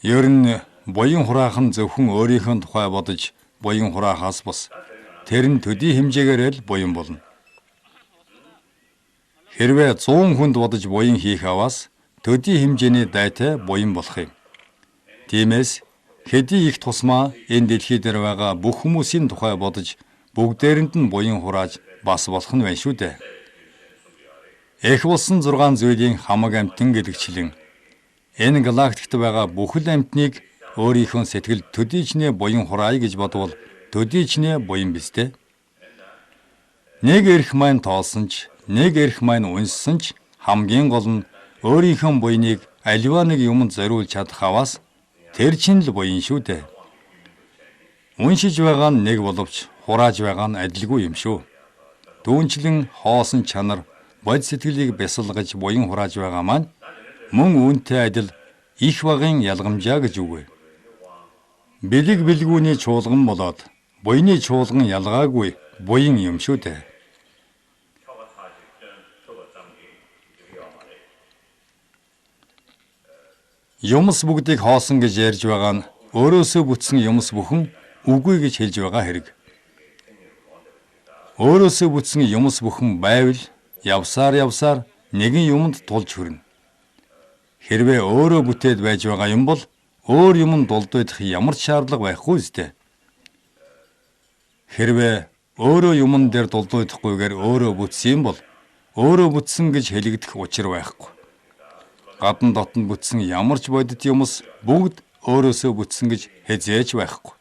Ер нь буян хураахан зөвхөн өөрийнхөө тухай бодож буян хураахаас бус. Тэр нь төдий хэмжээгээр л буян болно. Хэрвээ 100 хүнд бодож буян хийх аваас төдий хэмжээний дайтай буян болох юм. Тиймээс хэдий их тусмаа энэ дэлхий дээр байгаа бүх хүмүүсийн тухай бодож бүгдээрэнд нь буян хурааж бас болох нь байна шүү дээ. Эх болсон 6 зүйлийн хамаг амьтан гэдэгчлэн энэ галактикт байгаа бүхэл амьтныг өөрийнхөө сэтгэл төдийчнээ буян хураая гэж бодвол төдийчнээ буян биз дээ. Нэг эрх маань тоолсон ч, нэг эрх маань унссан ч хамгийн гол нь өөрийнхөө буяныг аливаа нэг юмд зориулж чадах аваас тэр чинь л буян шүү дээ. Уншиж байгаа нь нэг боловч хурааж байгаа нь адилгүй юм шүү. Түүнчлэн хоосон чанар бод сэтгэлийг бясалгаж буян хурааж байгаа маань мөн үүнтэй адил их багын ялгамжаа гэж үгүй. Бэлэг бэлгүүний чуулган болоод буйны чуулган ялгаагүй буян юм шүү дээ. Юмс бүгдийг хоосон гэж ярьж байгаа нь өөрөөсөө бүтсэн юмс бүхэн үгүй гэж хэлж байгаа хэрэг. Өөрөөсөө бүтсэн юмс бүхэн байвал явсаар нэгэн юмд тулж хүрнэ. Хэрвээ өөрөө бүтээд байж байгаа юм бол өөр юмд дулдах ямар ч шаардлага байхгүй үстэй. Хэрвээ өөрөө юмн дээр дулдахгүйгээр өөрөө бүтсэн юм бол өөрөө бүтсэн гэж хэлэгдэх учир байхгүй. Гадна дотн бүтсэн ямар ч бодит юмс бүгд өөрөөсөө бүтсэн гэж хэзээж байхгүй.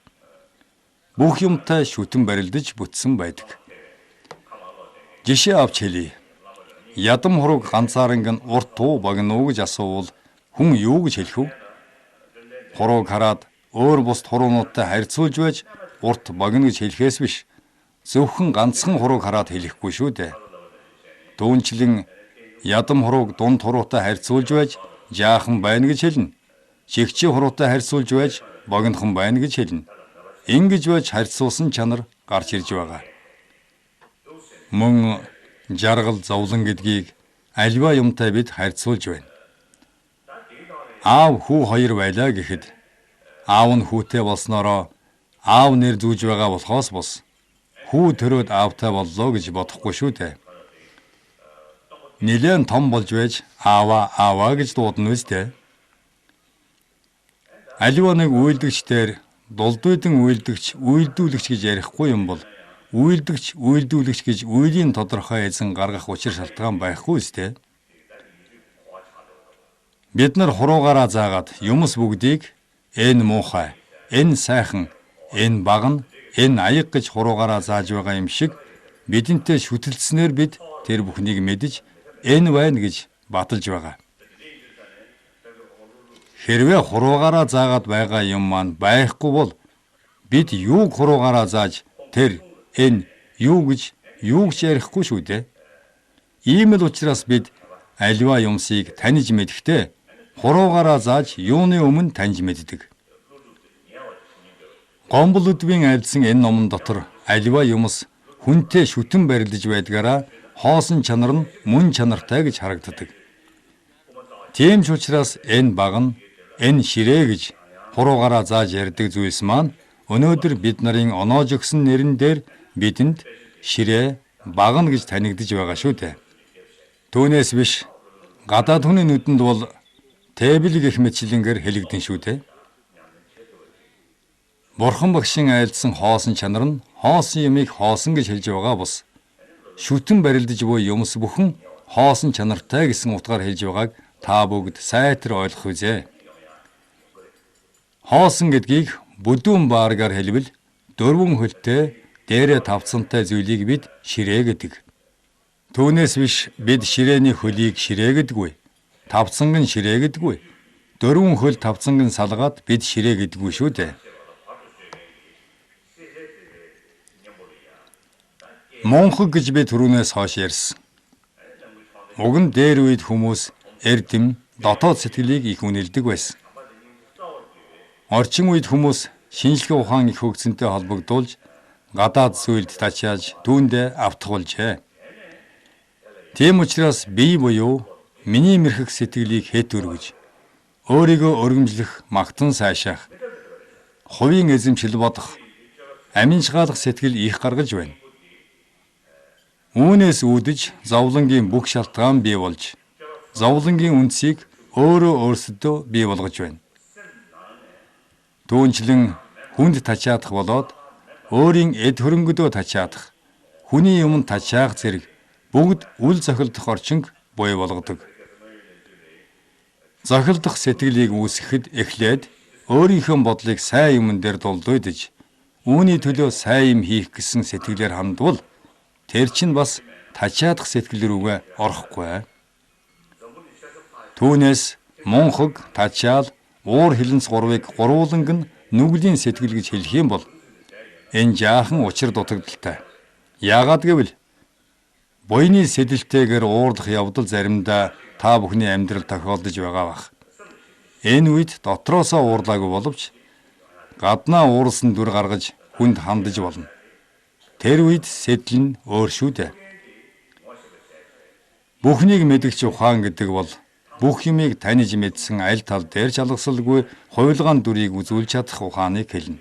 Бүх юмтай шүтэн барилдаж бүтсэн байдаг. Жишээ авч хэлье. Ядам хураг ганцаарнг нь урт туу багна уу гэж асуувал хүн юу гэж хэлэх вэ? Хурууг хараад өөр бус хуруунуудтай харьцуулж байж урт багна гэж хэлэхээс биш. Зөвхөн ганцхан хурууг хараад хэлэхгүй шүү дээ. Түүнчлэн ядам хурууг дунд хуруутай харьцуулж байж жаахан байна гэж хэлнэ. Жигчээ хуруутай харьцуулж байж богинохон байна гэж хэлнэ. Ингэж байж харьцуулсан чанар гарч ирж байгаа. Мөн жаргал зовлон гэдгийг аливаа юмтай бид харьцуулж байна. Аав хүү хоёр байлаа гэхэд аав нь хүүтэй болсноороо аав нэр зүүж байгаа болохоос бус хүү төрөөд аавтай боллоо гэж бодохгүй шүү дээ. Нилээн том болж байж ааваа гэж дуудана үстэй. Аливаа нэг үйлдэгчдэр дулдүйдэн үйлдүүлэгч гэж ярихгүй юм бол үйлдүүлэгч гэж үйлийн тодорхой эзэн гаргах учир шалтгаан байхгүй үстэй. Бид нар хуруугаараа заагаад юмс бүгдийг энэ муухай, энэ сайхан, энэ бага, энэ аяг гэж хуруугаараа зааж байгаа юм шиг бидэнтэй шүтэлцснээр бид тэр бүхнийг мэдэж энэ байна гэж баталж байгаа. Хэрвээ хуруугаараа заагаад байгаа юм маань байхгүй бол бид юуг хуруугаараа зааж тэр энэ юу гэж ярихгүй шүү дээ. Ийм л учраас бид аливаа юмсыг таних мэдэхдээ хуруугаараа зааж юуны өмнө таньж мэддэг. Гомбол өдвийн айлдсан энэ номон дотор аливаа юмс хүнтэй шүтэн барилдаж байдгаараа хоосон чанар нь мөн чанартай гэж харагддаг. Тийм ч учраас энэ баг нь энэ ширээ гэж хуруугаараа зааж ярьдаг зүйлс маань өнөөдөр бид нарын оноож өгсөн нэрэн дээр бидэнд ширээ баг нь гэж танигдж байгаа шүү дээ. Түүнээс биш гадаад хүний нүдэнд бол тэбэл гэх мэтчлэнгээр хэлэгдэн шүү дээ. Бурхан багшийн айлдсан хоосон чанар нь хоосон юмыг хоосон гэж хэлж байгаа бус. Шүтэн барилдаж буй юмс бүхэн хоосон чанартай гэсэн утгаар хэлж байгааг та бүгд сайтар ойлгох үзье. Хоосон гэдгийг бүдүүн бааргаар хэлбэл дөрвөн хөлтэй дээрээ тавцантай зүйлийг бид ширээ гэдэг. Түүнээс биш бид ширээний хөлийг ширээ гэдэггүй. Тавцанг нь ширээ гэдэггүй. Дөрвөн хөл тавцанг нь салгаад бид ширээ гэдэггүй шүү дээ. Монхог гэж би түрүүнээс хойш ярьсан. Уг нь дээр үед хүмүүс эрдэм, дотоод сэтгэлийг их үнэлдэг байсан. Орчин үед хүмүүс шинжлэх ухаан их хөгжсөнтэй холбогдуулж гадаад зүйлд тачааж түүндээ автгуулжээ. Тийм учраас бие буюу миний мэрхэг сэтгэлийг хэд өргөж өөрийгөө өргөмжлөх, магтан сайшаах, хувийн эзэмшил бодох, аминчгаалах сэтгэл их гаргаж байна. Үүнээс үүдэж зовлонгийн бүх шалтгаан бий болж, зовлонгийн үндсийг өөрөө өөрсдөө бий болгож байна. Түүнчлэн хүнд тачаадах болоод өөрийн эд хөрөнгөдөө тачаадах, хүний юмд тачаах зэрэг бүгд үл зохилдох орчинг буй болгодог. Зохилдох сэтгэлийг үүсгэхэд эхлээд өөрийнхөө бодлыг сайн юмн дээр дулдуйдаж, үүний төлөө сайн юм хийх гэсэн сэтгэлээр хандвал тэр чинь бас тачаадах сэтгэл рүүгээ орохгүй. Түүнээс мунхаг, тачаал, уур хилэнц гурвыг гурвууланг нь нүглийн сэтгэл гэж хэлэх юм бол энэ жаахан учир дутагдaltaй. Яагаад гэвэл буйны сэтэлтэйгээр уурлах явдал заримдаа та бүхний амьдрал тохиолдож байгаа бах. Энэ үед дотроосоо уурлаагүй боловч гаднаа уурсан дүр гаргаж хүнд хандаж болно. Тэр үед сэтэл нь өөр шүү дээ. Бүхнийг мэдгч ухаан гэдэг бол бүх юмыг таньж мэдсэн аль тал дээр чалгасалгүй хуйлгаан дүрийг үзүүлж чадах ухааныг хэлнэ.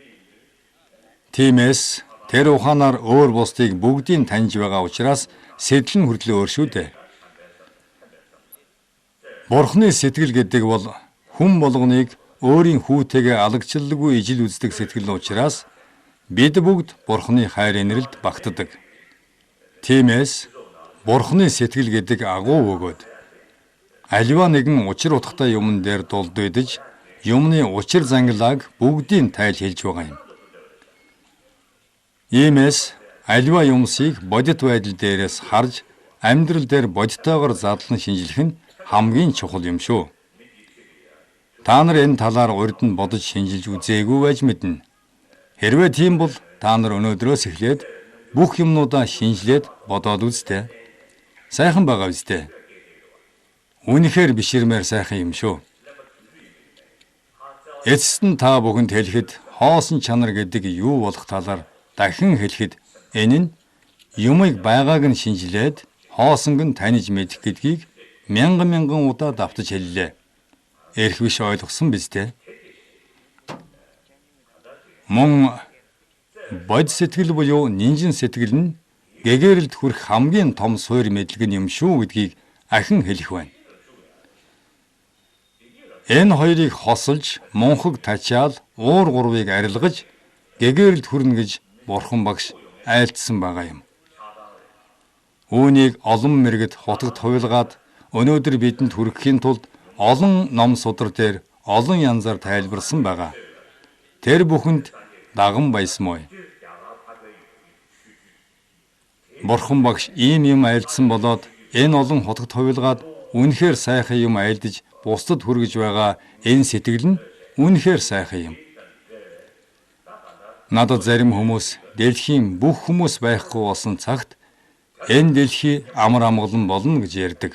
Тиймээс тэр ухаанаар өөр бусдыг бүгдийг таньж байгаа учраас сэтэл нь хүртэл өөр шүү дээ. Бурхны сэтгэл гэдэг бол хүн болгоныг өөрийн хүүтэйгээ алагчлалгүй ижил үздэг сэтгэл учраас бид бүгд Бурхны хайр инрэлд багтдаг. Тиймээс Бурхны сэтгэл гэдэг агуу өгөөд аливаа нэгэн учир утгатай юмн дээр дулдуйдаж юмны учир зангилааг бүгдийг тайлхилж байгаа юм. Иймээс аливаа юмсыг бодит байдал дээрээс харж амьдрал дээр бодитоогоор задлан шинжлэх нь хамгийн чухал юм шүү. Та нар энэ талаар урд нь бодож шинжилж үзээгүй байж мэднэ. Хэрвээ тийм бол та нар өнөөдрөөс эхлээд бүх юмнуудаа шинжилээд бодоод үзтээ. Сайхан байгаа үстэй. Үнэхээр биширмээр сайхан юм шүү. Эцэст нь та бүхэнд хэлэхэд хоосон чанар гэдэг юу болох талаар дахин хэлэхэд энэ нь юмыг байгааг нь шинжилээд хоосонг нь таньж мэдэх гэдгийг мянган удаа давтаж хэллээ. Эрх биш ойлгосон биз дээ. Мөн бод сэтгэл буюу нинжин сэтгэл нь гэгээрэлд хүрэх хамгийн том суур мэдлэг юм шүү гэдгийг ахин хэлэх байна. Энэ хоёрыг хосолж, мунхаг тачаал, уур гурвыг арилгаж, гэгээрэлд хүрнэ гэж Бурхан багш айлтсан байгаа юм. Үүнийг олон мэргэд хотод хувилгаад өнөөдөр бидэнд хүрэхийн тулд олон ном судар дээр олон янзаар тайлбарсан байгаа. Тэр бүхэнд даган баясмой. Бурхан багш ийм юм айлдсан болоод энэ олон хотод хувилгаад үнэхээр сайхан юм айлдаж бусдад хүргэж байгаа энэ сэтгэл нь үнэхээр сайхан юм. Надад зарим хүмүүс дэлхийн бүх хүмүүс байхгүй болсон цагт энэ дэлхий амар амгалан болно гэж ярьдаг.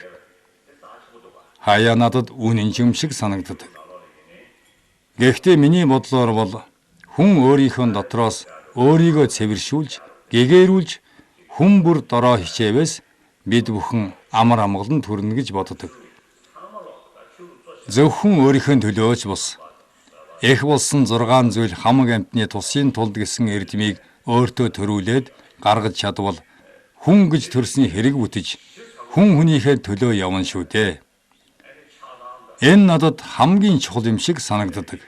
Хаяа надад үнэн юм шиг санагддаг. Гэхдээ миний бодлоор бол хүн өөрийнхөө дотроос өөрийгөө цэвэршүүлж, гэгээрүүлж хүн бүр дороо хичээвээс бид бүхэн амар амгалан төрнө гэж боддог. Зөвхөн өөрийнхөө төлөөч бус. Эх болсон 6 зүйл хамаг амьтны тусын тулд гэсэн эрдмийг өөртөө төрүүлээд гаргаж чадвал хүн гэж төрсний хэрэг бүтэж хүн хүнийхээ төлөө явна шүү дээ. Энэ надад хамгийн чухал юм шиг санагддаг.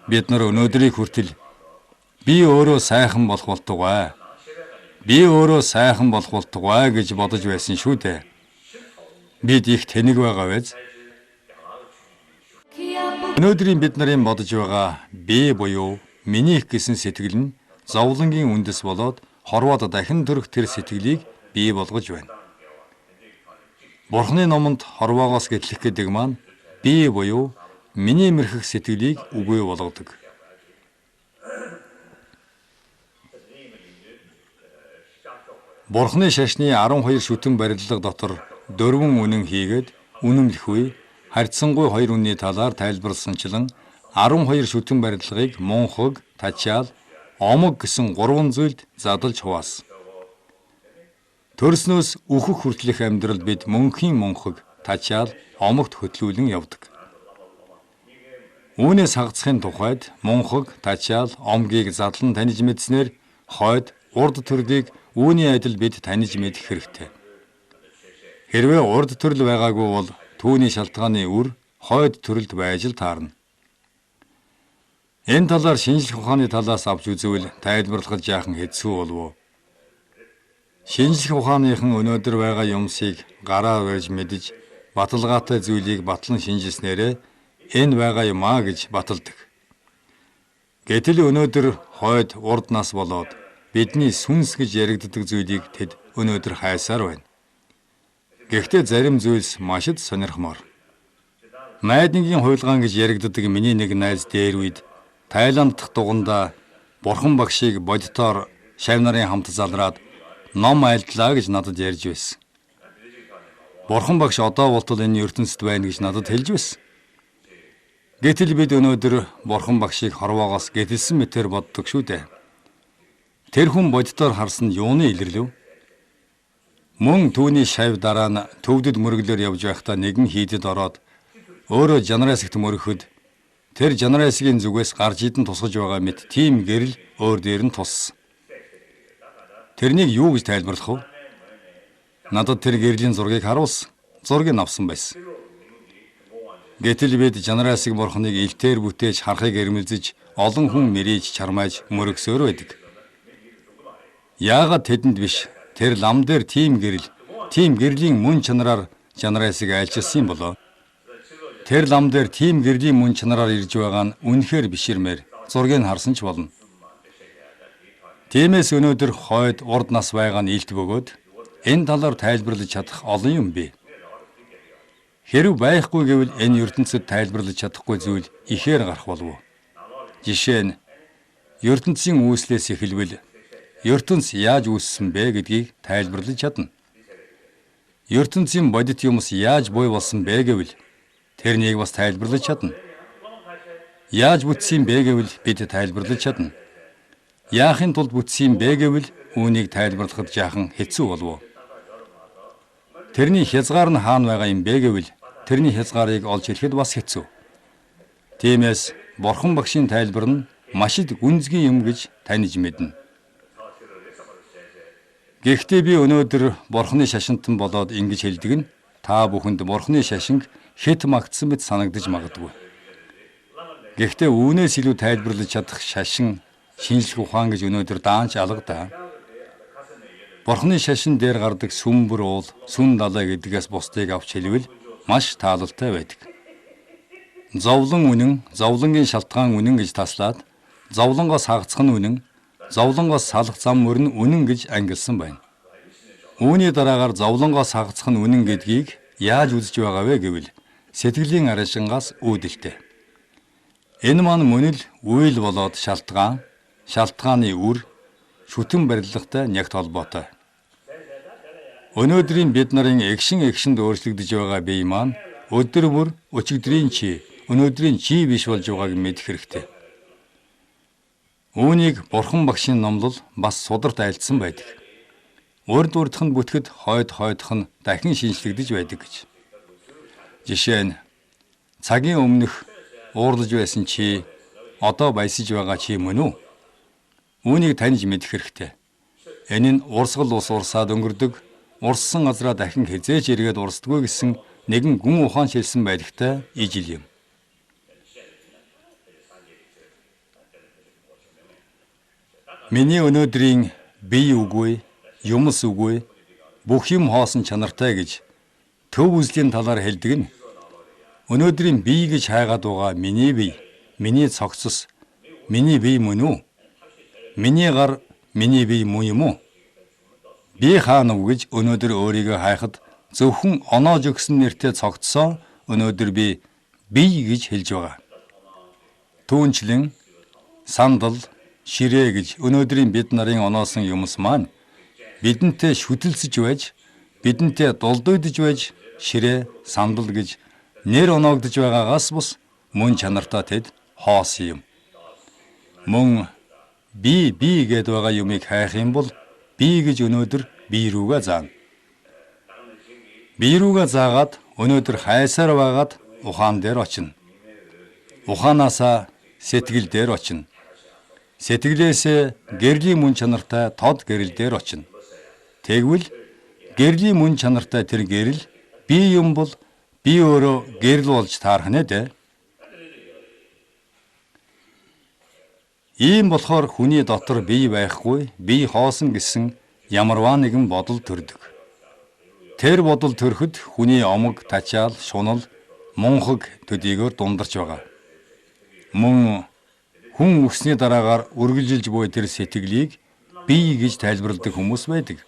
Бид нар өнөөдрийг хүртэл би өөрөө сайхан болох болтугай. Би өөрөө сайхан болох болтугай гэж бодож байсан шүү дээ. Бид их тэнэг байгаа биз? Өнөөдрийн бид нарын бодож байгаа би буюу минийх гэсэн сэтгэл нь зовлонгийн үндэс болоод хорвоод дахин төрөх тэр сэтгэлийг бий болгож байна. Бурхны номонд хорвоогоос гэтлэх гэдэг маань би буюу миний мэрхэх сэтгэлийг үгүй болгодог. Бурхны шашны 12 шүтэн барилга дотор 4 үнэн хийгээд үнэмлэхгүй харьцангуй 2 үнний талаар тайлбарласанчлан 12 шүтэн барилгыг мунхаг, тачаал, омог гэсэн 3 зүйлд задлж хуваасан. Төрснөөс өөхөх хүртэлх амьдрал бид мөнхийн мунхаг, тачаал, омогт хөтлүүлэн явдаг. Үүнээс хагацхын тухайд мунхаг, тачаал, омгийг задлан таньж мэдснээр хойд, урд төрлийг үүний адил бид таньж мэдэх хэрэгтэй. Хэрвээ урд төрөл байгаагүй бол түүний шалтгааны үр хойд төрөлд байж л таарна. Энэ талаар шинжлэх ухааны талаас авч үзвэл тайлбарлахад жаахан хэцүү болов. Шинжлэх ухааныхан өнөөдөр байгаа юмсыг гараар барьж мэдж, баталгаатай зүйлийг батлан шинжилснээрээ энэ байгаа юм аа гэж баталдаг. Гэтэл өнөөдөр хойд урд нас болоод бидний сүнс гэж яригддаг зүйлийг тэд өнөөдөр хайсаар байна. Гэхдээ зарим зүйлс маш их сонирхмоор. Майдныгийн хуйлгаан гэж яригддаг миний нэг найз дээр үед Тайланд дахь дугандаа бурхан багшийг бодитоор шавь нарын хамт залраад ном айлдлаа гэж надад ярьж байсан. Бурхан багш одоо болтол энэ ертөнцид байна гэж надад хэлж байсан. Гэтэл бид өнөөдөр бурхан багшийг хорвоогоос гэтэлсэн мэтээр боддог шүү дээ. Тэр хүн бодитоор харсан юуны илэрлэв? Мөн түүний шавь дараа нь төвдөд мөрөглөөр явж байхдаа нэгэн хийдэд ороод өөрөө жанараасагт мөрөхөд тэр жанараасгийн зүгээс гарч идэн тусгаж байгаа мэт тийм гэрэл өөр дээр нь туссан. Тэрнийг юу гэж тайлбарлах вэ? Надад тэр гэрлийн зургийг харуулсан. Зургийг авсан байсан. Гэтэл бид жанараасыг бурхныг илтээр бүтээж харахыг эрмэлзэж олон хүн мэрийж чармааж мөрөгсөөр байдаг. Яагаад тэдэнд биш? Тэр лам дээр тийм гэрлийн мөн чанараар жанараасыг айлчилсан болоо. Тэр лам дээр тийм гэрлийн мөн чанараар ирж байгаа нь үнэхээр биширмээр зургийг харсан ч болно. Тиймээс өнөөдөр хойд урд нас байгаа нь илт бөгөөд энэ талаар тайлбарлаж чадах олон юм бий. Хэрв байхгүй гэвэл энэ ертөнцид тайлбарлаж чадахгүй зүйл ихээр гарах болов. Жишээ нь ертөнцийн үүслээс эхэлвэл ертөнц яаж үүссэн бэ гэдгийг тайлбарлаж чадна. ертөнцийн бодит юмс яаж буй болсон бэ гэвэл тэрнийг бас тайлбарлаж чадна. Яаж бүтсэн бэ гэвэл бид тайлбарлаж чадна. Яахын тулд бүтсэн бэ гэвэл үүнийг тайлбарлахад жаахан хэцүү болов. Тэрний хязгаар нь хаана байгаа юм бэ гэвэл тэрний хязгаарыг олж ирэхэд бас хэцүү. Тиймээс бурхан багшийн тайлбар нь маш их гүнзгий юм гэж таньж мэднэ. Гэхдээ би өнөөдөр бурханы шашинтан болоод ингэж хэлдэг нь та бүхэнд бурханы шашинг хэт магтсан мэт санагдаж магадгүй. Гэхдээ үүнээс илүү тайлбарлаж чадах шашин шинжлэх ухаан гэж өнөөдөр даанч алга даа. Бурханы шашин дээр гардаг сүмбэр уул, сүн далай гэдгээс бусдыг авч хэлвэл маш таалалтай байдаг. Зовлон үнэн, зовлонгийн шалтгаан үнэн гэж таслаад, зовлонгоос хагацх нь үнэн, зовлонгоос салах зам мөр нь үнэн гэж ангилсан байна. Үүний дараагаар зовлонгоос хагацх нь үнэн гэдгийг яаж үзэж байгаа вэ гэвэл сэтгэлийн арашингаас үүдэлтэй. Энэ маань мөн л үйл болоод шалтгааны үр, шүтэн барилгатай нягт холбоотой. Өнөөдрийн бид нарын эгшинд өөрчлөгдөж байгаа бие маань өдөр бүр өчигдрийн чи, өнөөдрийн чи биш болж байгааг мэдэх хэрэгтэй. Үүнийг бурхан багшийн номлол бас сударт айлдсан байдаг. Урд урдх нь бүтгэд хойдох нь дахин шинжлэгдэж байдаг гэж. Жишээ нь цагийн өмнөх уурлаж байсан чи одоо баясаж байгаа чи мөн үү? Үүнийг таньж мэдэх хэрэгтэй. Энэ нь урсгал ус урсаад өнгөрдөг, урссан газраа дахин хизээж эргээд урсдаггүй гэсэн нэгэн гүн ухаан шилсэн байдагтай ижил юм. Миний өнөөдрийн бие үгүй, юмс үгүй, бүх юм хоосон чанартай гэж төв үзлийн талаар хэлдэг нь өнөөдрийн бие гэж хайгаад байгаа миний бие, миний цогцос, миний бие мөн үү? Миний гар, миний бие мөн юм уу? Би хаана вэ гэж өнөөдөр өөрийгөө хайхад зөвхөн оноож өгсөн нэртэй цогцсоо өнөөдөр би бие гэж хэлж байгаа. Түүнчлэн сандал, ширээ гэж өнөөдрийн бид нарын оноосон юмс маань бидэнтэй шүтэлцэж байж, бидэнтэй дулдуйдж байж ширээ, сандал гэж нэр оноогдож байгаагаас бус мөн чанартаа тэд хоосон юм. Мөн би гээд байгаа юмыг хайх юм бол би гэж өнөөдөр би рүүгээ заана. Би рүүгээ заагаад өнөөдөр хайсаар байгаад ухаан дээр очино. Ухаанаасаа сэтгэл дээр очино. Сэтгэлээсээ гэрлийн мөн чанартай тод гэрэл дээр очино. Тэгвэл гэрлийн мөн чанартай тэр гэрэл би юм бол би өөрөө гэрэл болж таарах нэ дээ. Ийм болохоор хүний дотор бие байхгүй, бие хоосон гэсэн ямарваа нэгэн бодол төрдөг. Тэр бодол төрөхөд хүний омог, тачаал, шунал, мунхаг төдийгөөр дундарч байгаа. Мөн хүн өссний дараагаар үргэлжилж буй тэр сэтгэлийг бие гэж тайлбарладаг хүмүүс байдаг.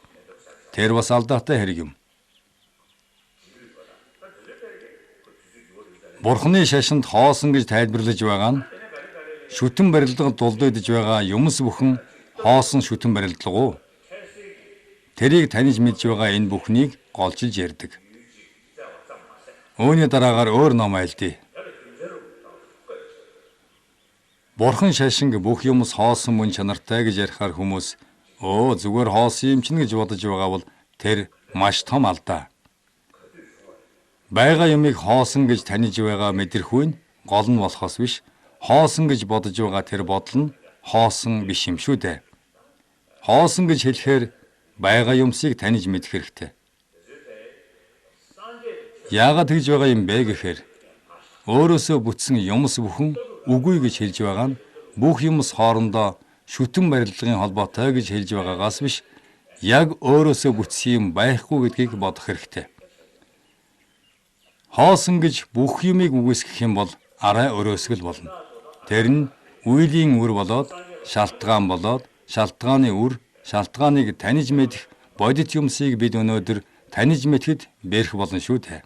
Тэр бас алдаатай хэрэг юм. Бурхны шашинд хоосон гэж тайлбарлаж байгаа нь шүтэн барилга дулдагдж байгаа юмс бүхэн хоосон шүтэн барилдлага уу? Тэрийг таньж мэдж байгаа энэ бүхнийг голчилж ярьдаг. Үүний дараагаар өөр ном айлдъя. Бурхан шашинг бүх юмс хоосон мөн чанартай гэж ярихаар хүмүүс зүгээр хоосон юм чинь гэж бодож байгаа бол тэр маш том алдаа. Бага юмыг хоосон гэж таньж байгаа мэдрэхүй нь гол нь болохоос биш, хоосон гэж бодож байгаа тэр бодол нь хоосон биш юм шүү дээ. Хоосон гэж хэлэхээр бага юмсыг таньж мэдэх хэрэгтэй. Яагаад тэгж байгаа юм бэ гэхээр өөрөөсөө бүтсэн юмс бүхэн үгүй гэж хэлж байгаа нь бүх юмс хоорондоо шүтэн барилгын холбоотой гэж хэлж байгаагаас биш, яг өөрөөсөө бүтсэн юм байхгүй гэдгийг бодох хэрэгтэй. Хоосон гэж бүх юмыг үгүйсгэх юм бол арай өрөөсгөл болно. Тэр нь үеийн үр болоод, шалтгаан болоод, шалтгааны үр, шалтгааныг таньж мэдэх бодит юмсыг бид өнөөдөр таньж мэдэхэд бэрх болно шүү дээ.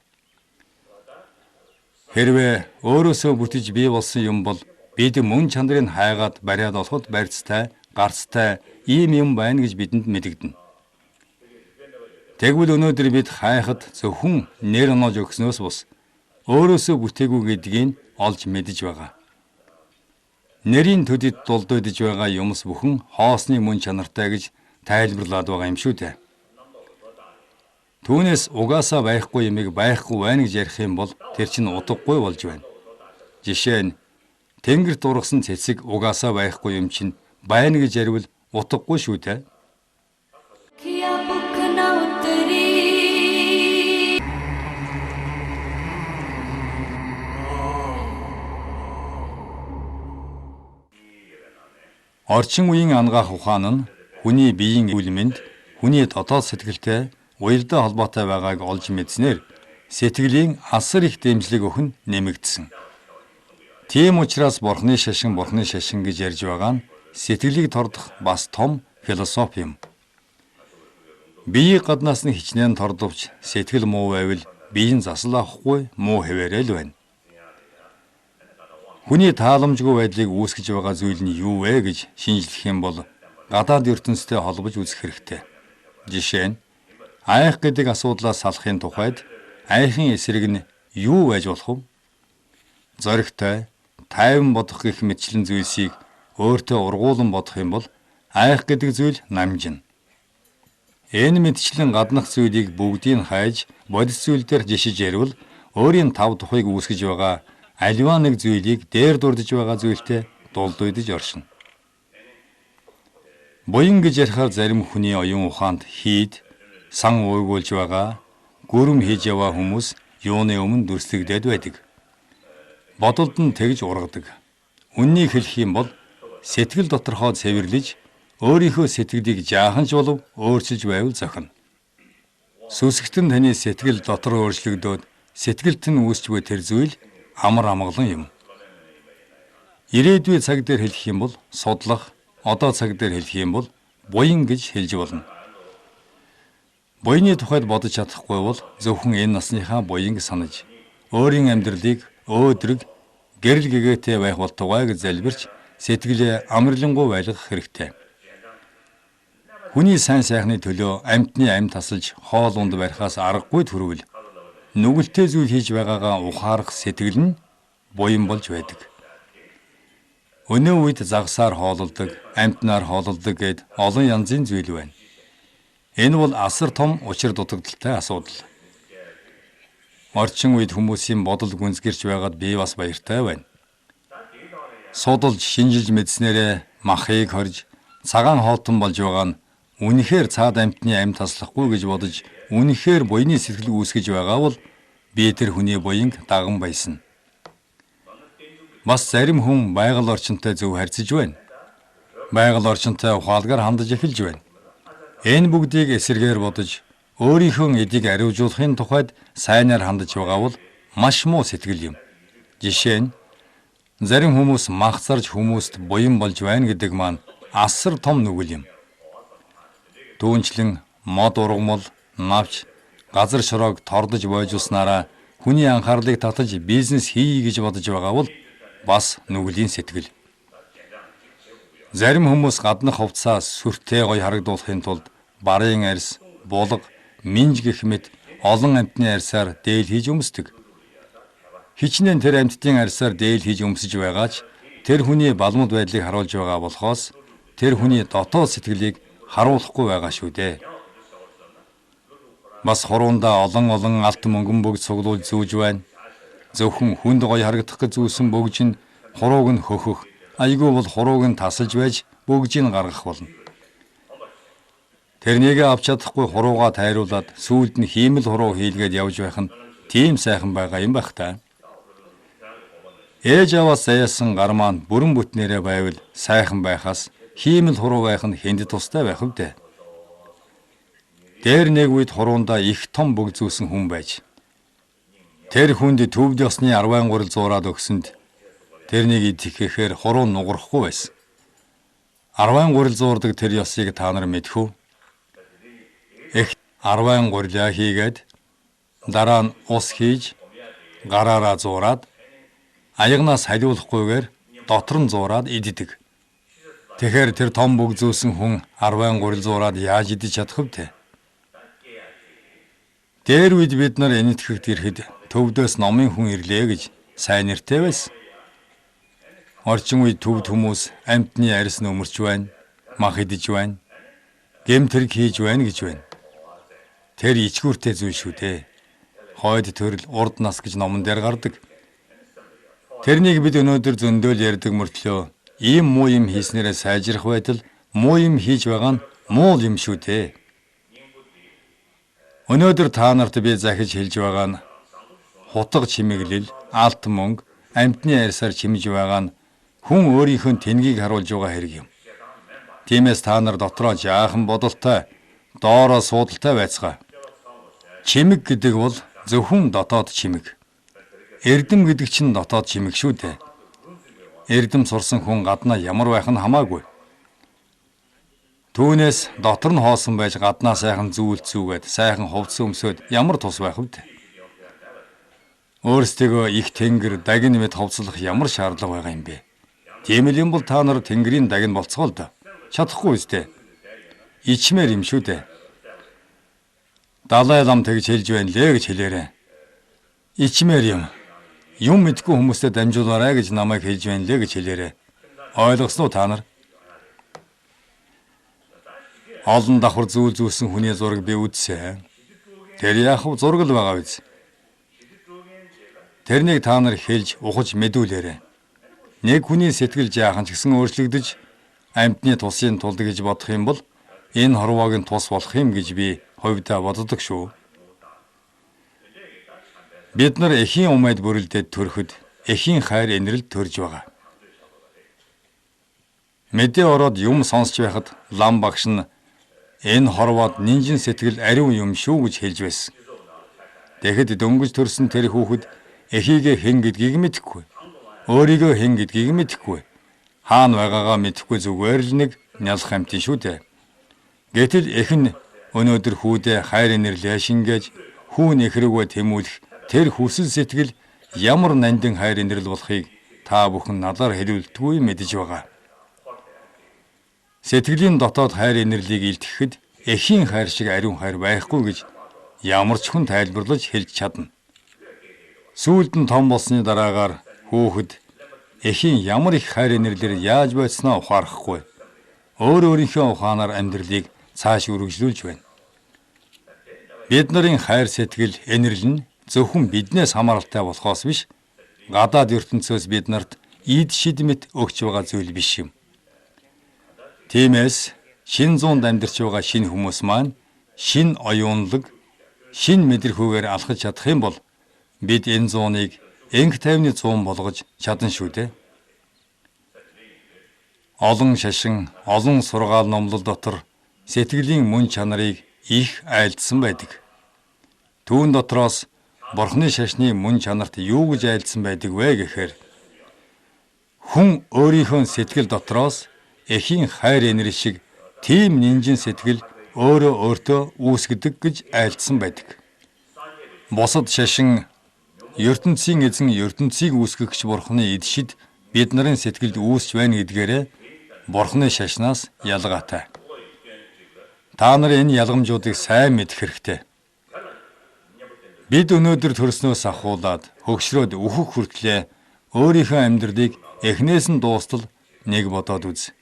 Хэрвээ өөрөөсөө бүтэж бий болсон юм бол бид мөн чанарыг хайгаад бариад олоход барьцтай, гарцтай ийм юм байна гэж бидэнд мэдэгдэнэ. Тэгвэл өнөөдөр бид хайхад зөвхөн нэр оноож өгснөөс бус өөрөөсөө бүтээгүй гэдгийг олж мэдэж байгаа. Нэрийн төдийд дулдагдж байгаа юмс бүхэн хоосны мөн чанартай гэж тайлбарлаад байгаа юм шүү дээ. Түүнээс угаасаа байхгүй юмыг байхгүй байна гэж ярих юм бол тэр чинь утгагүй болж байна. Жишээ нь тэнгэрт ургасан цэцэг угаасаа байхгүй юм чинь байна гэж ярил утгагүй шүү дээ. Орчин үеийн ангаах ухаан нь хүний биеийн үлэмэнд хүний дотоод сэтгэлтэй уялдаа холбоотой байгааг олж мэдснээр сэтгэлийн асар их дэмжлэг өгөн нэмэгдсэн. Тийм учраас Бурхны шашин гэж ярьж байгаа нь сэтгэлийг тордох бас том философи юм. Биеийг гаднаас нь хичнээн тордовч сэтгэл муу байвал биеийн засал авахгүй муу хэвээрэл байна. Хүний тааламжгүй байдлыг үүсгэж байгаа зүйл нь юу вэ гэж шинжлэх юм бол гадаад ертөнцтэй холбож үзэх хэрэгтэй. Жишээ нь айх гэдэг асуудлаас салахын тухайд айхын эсрэг нь юу байж болох вэ? Зоригтой, тайван бодох гэх мэтчлэн зүйлсийг өөртөө ургуулan бодох юм бол айх гэдэг зүйл намжина. Энэ мэтчлэн гаднах зүйлийг бүгдийг хайж бодис зүйл дээр жишиж ярил өөрийн тав тухайг үүсгэж байгаа аливаа нэг зүйлийг дээр дурдж байгаа зүйлтэй дулдуйдж оршино. Буян гэж ярихаар зарим хүний оюун ухаанд хийд, сан уугуулж байгаа, гүрэм хийж яваа хүмүүс юуны өмнө дүрслэгдээд байдаг. Бодолд нь тэгж ургадаг. Үннийг хэлэх юм бол сэтгэл доторхоо цэвэрлэж өөрийнхөө сэтгэлийг жаахан ч болов өөрчилж байвал зохино. Сүсгтэн таны сэтгэл дотор өөрчлөгдөөд сэтгэлд нь үүсч буй тэр зүйл амар амгалан юм. Ирээдүйн цаг дээр хэлэх юм бол судлах, одоо цаг дээр хэлэх юм бол буян гэж хэлж болно. Буяны тухайд бодож чадахгүй бол зөвхөн энэ насныхаа буянг санаж, өөрийн амьдралыг өөдрөг, гэрэл гэгээтэй байх болтугай гэж залбирч сэтгэлээ амарлингуй байлгах хэрэгтэй. Хүний сайн сайхны төлөө амьтны амь тасалж хоол унд барихаас аргагүй төрвөл нүгэлтэй зүйл хийж байгаагаа ухаарах сэтгэл нь буян болж байдаг. Өнөө үед загсаар хоололдог, амьтнаар хоололдог гэд олон янзын зүйл байна. Энэ бол асар том учир дутагдaltaй асуудал. Орчин үед хүмүүсийн бодол гүнзгэрч байгаад би бас баяртай байна. судалж шинжилж мэдснээрээ махыг хорж цагаан хоолтон болж байгаа нь үнэхээр цаад амьтны амьд таслахгүй гэж бодож үнэхээр буйны сэтгэл үүсгэж байгаа бол би тэр хүний буянг даган байсан. Бас зарим хүн байгаль орчинтой зөв харьцаж байна. Байгаль орчинтой ухаалгаар хандаж эхэлж байна. Энэ бүгдийг эсэргээр бодож өөрийнхөө эдийг ариужуулахын тухайд сайнаар хандаж байгаа бол маш муу сэтгэл юм. Жишээ нь зарим хүмүүс мах зарж хүмүүст буян болж байна гэдэг маань асар том нүгэл юм. Түүнчлэн мод ургамал, навч, газар шороог тордож бойжуулснараа хүний анхаарлыг татаж бизнес хийе гэж бодож байгаа бол бас нүглийн сэтгэл. Зарим хүмүүс гаднах хувцас сүртэй гоё харагдуулахын тулд барын арьс, булга, минж гэх мэт олон амьтны арьсаар дээл хийж өмсдөг. Хичнээн тэр амьтдын арьсаар дээл хийж өмсөж байгаач тэр хүний балмууд байдлыг харуулж байгаа болохоос тэр хүний дотоод сэтгэлийг харуулахгүй байгаа шүү дээ. Бас хуруундаа олон алт мөнгөн бөгж цуглуулж зүүж байна. Зөвхөн хүнд гоё харагдах гэж зүүсэн бөгж нь хурууг нь хөхөх, айгүй бол хурууг нь тасалж байж бөгжийг гаргах болно. Тэрнийг авч чадахгүй хуруугаа тайруулаад сүүлд нь хиймэл хуруу хийлгээд явж байх нь тийм сайхан байгаа юм байх та. Ээж аваас заяасан гар маань бүрэн бүтнээрээ байвал сайхан байхаас хиймэл хуруу байх нь хэнд тустай байх вдэ. Дээр нэг үед хуруундаа их том бөгж зүүсэн хүн байж тэр хүнд төвд ёсны 10 гурил зуураад өгсөнд тэрнийг идэхээр хуруу нугарахгүй байсан. 10 гурил зуурдаг тэр ёсыг та нар мэдэх үү? Их 10 гурилаа хийгээд дараа нь ус хийж гараараа зуураад аягнаас халиулахгүйгээр дотор нь зуураад иддэг. Тэгэхээр тэр том бөгж зүүсэн хүн 10 гурил зуураад яаж идэж чадах вэ? Дээр үед бид нар энэтхэгт ирэхэд төвдөөс номын хүн ирлээ гэж сайн нэртэй байсан. Орчин үед төвд хүмүүс амьтны арьс нөмөрч байна, мах идэж байна, гэмтэрэг хийж байна гэж байна. Тэр ичгүүртэй зүйл шүү дээ. Хойд төрөл урд нас гэж номон дээр гардаг. Тэрнийг бид өнөөдөр зөндөөл ярьдаг мөртлөө ийм муу юм хийснээрээ сайжрах байтал муу юм хийж байгаа нь муу юм шүү дээ. Өнөөдөр та нарт би захиж хэлж байгаа нь хутга чимэглэл, алт мөнгө, амьтны арьсаар чимж байгаа нь хүн өөрийнхөө тэнгийг харуулж байгаа хэрэг юм. Тиймээс та нар дотроо жаахан бодолтой, доороо суудалтай байцгаа. Чимэг гэдэг бол зөвхөн дотоод чимэг. Эрдэм гэдэг чинь дотоод чимэг шүү дээ. Эрдэм сурсан хүн гаднаа ямар байх нь хамаагүй. Түүнээс дотор нь хоосон байж гаднаа сайхан зүүлцүүгээд сайхан хувцас өмсөд ямар тус байх вэ? Өөрсдөө их тэнгэр дагин мэд хувцлах ямар шаардлага байгаа юм бэ? Тийм л юм бол та нар тэнгэрийн дагин болцгоо л доо. Чадахгүй үстэй. Ичмээр юм шүү дээ. Далай лам тэгж хэлж байна лээ гэж хэлээрэ. Ичмээр юм. Юм мэдгүй хүмүүстэй дамжуулаарай гэж намайг хэлж байна лээ гэж хэлээрэ. Ойлгосноо та нар? Олон давхар зүйл зүүсэн хүний зураг би үзсэн. Тэр яах вэ зураг л байгаа биз? Тэрнийг та нар хэлж ухаж мэдүүлээрэ. Нэг хүний сэтгэл жаахан ч гэсэн өөрчлөгдөж амьтны тусын тулд гэж бодох юм бол энэ хорвоог нь тус болох юм гэж би хувьдаа боддог шүү. Бид нар эхийн умайд бүрэлдээд төрөхөд эхийн хайр инрэлд төрж байгаа. Мэдээ ороод юм сонсч байхад лам багш нь энэ хорвоод нинжин сэтгэл ариун юм шүү гэж хэлж байсан. Тэгэхэд дөнгөж төрсөн тэр хүүхэд эхийгээ хэн гэдгийг мэдэхгүй. Өөрийгөө хэн гэдгийг мэдэхгүй. Хаана байгаагаа мэдэхгүй зүгээр л нэг нялх амьтан шүү дээ. Гэтэл эхэн өнөөдөр хүүдээ хайр инэрлээ шингээж хүүн эхрэгөө тэмүүлэх тэр хүсэл сэтгэл ямар нандин хайр инэрл болохыг та бүхэн надаар хэлүүлдэггүй мэдэж байгаа. Сэтгэлийн дотоод хайр инэрлийг илтгэхэд эхийн хайр шиг ариун хайр байхгүй гэж ямар ч хүн тайлбарлаж хэлж чадна. Сүүлд нь том болсны дараагаар хүүхэд эхийн ямар их хайр инэрлээр яаж байцснаа ухаарахгүй. Өөрийнхөө ухаанаар амьдралыг цааш үргэлжлүүлж байна. Бид нарын хайр сэтгэл инэрл нь зөвхөн биднээс хамааралтай болохоос биш, гадаад ертөнцөөс бид нарт ийд шидмэт өгч байгаа зүйл биш юм. Тиймээс шин зуунд амьдарч байгаа шинэ хүмүүс маань шин оюунлаг, шин мэдрэхүйгээр алхаж чадах юм бол бид энэ зууныг энх тайвны зуун болгож чадна шүү дээ. Олон шашин, олон сургаал номлол дотор сэтгэлийн мөн чанарыг их айлдсан байдаг. Түүн дотроос Бурхны шашны мөн чанарт юу гэж айлдсан байдаг вэ гэхээр хүн өөрийнхөө сэтгэл дотроос эхийн хайр энер шиг тийм нинжин сэтгэл өөрөө өөртөө үүсгэдэг гэж айлдсан байдаг. Бусад шашин ертөнцийн эзэн ертөнцийг үүсгэгч Бурхны эдшид бид нарын сэтгэлд үүсч байна гэдгээрээ Бурхны шашнаас ялгаатай. Та нар энэ ялгамжуудыг сайн мэдэх хэрэгтэй. Бид өнөөдөр төрснөөс ахуулаад хөгшрөөд өөхөх хүртлээр өөрийнхөө амьдралыг эхнээс нь дуустал нэг бодоод үз.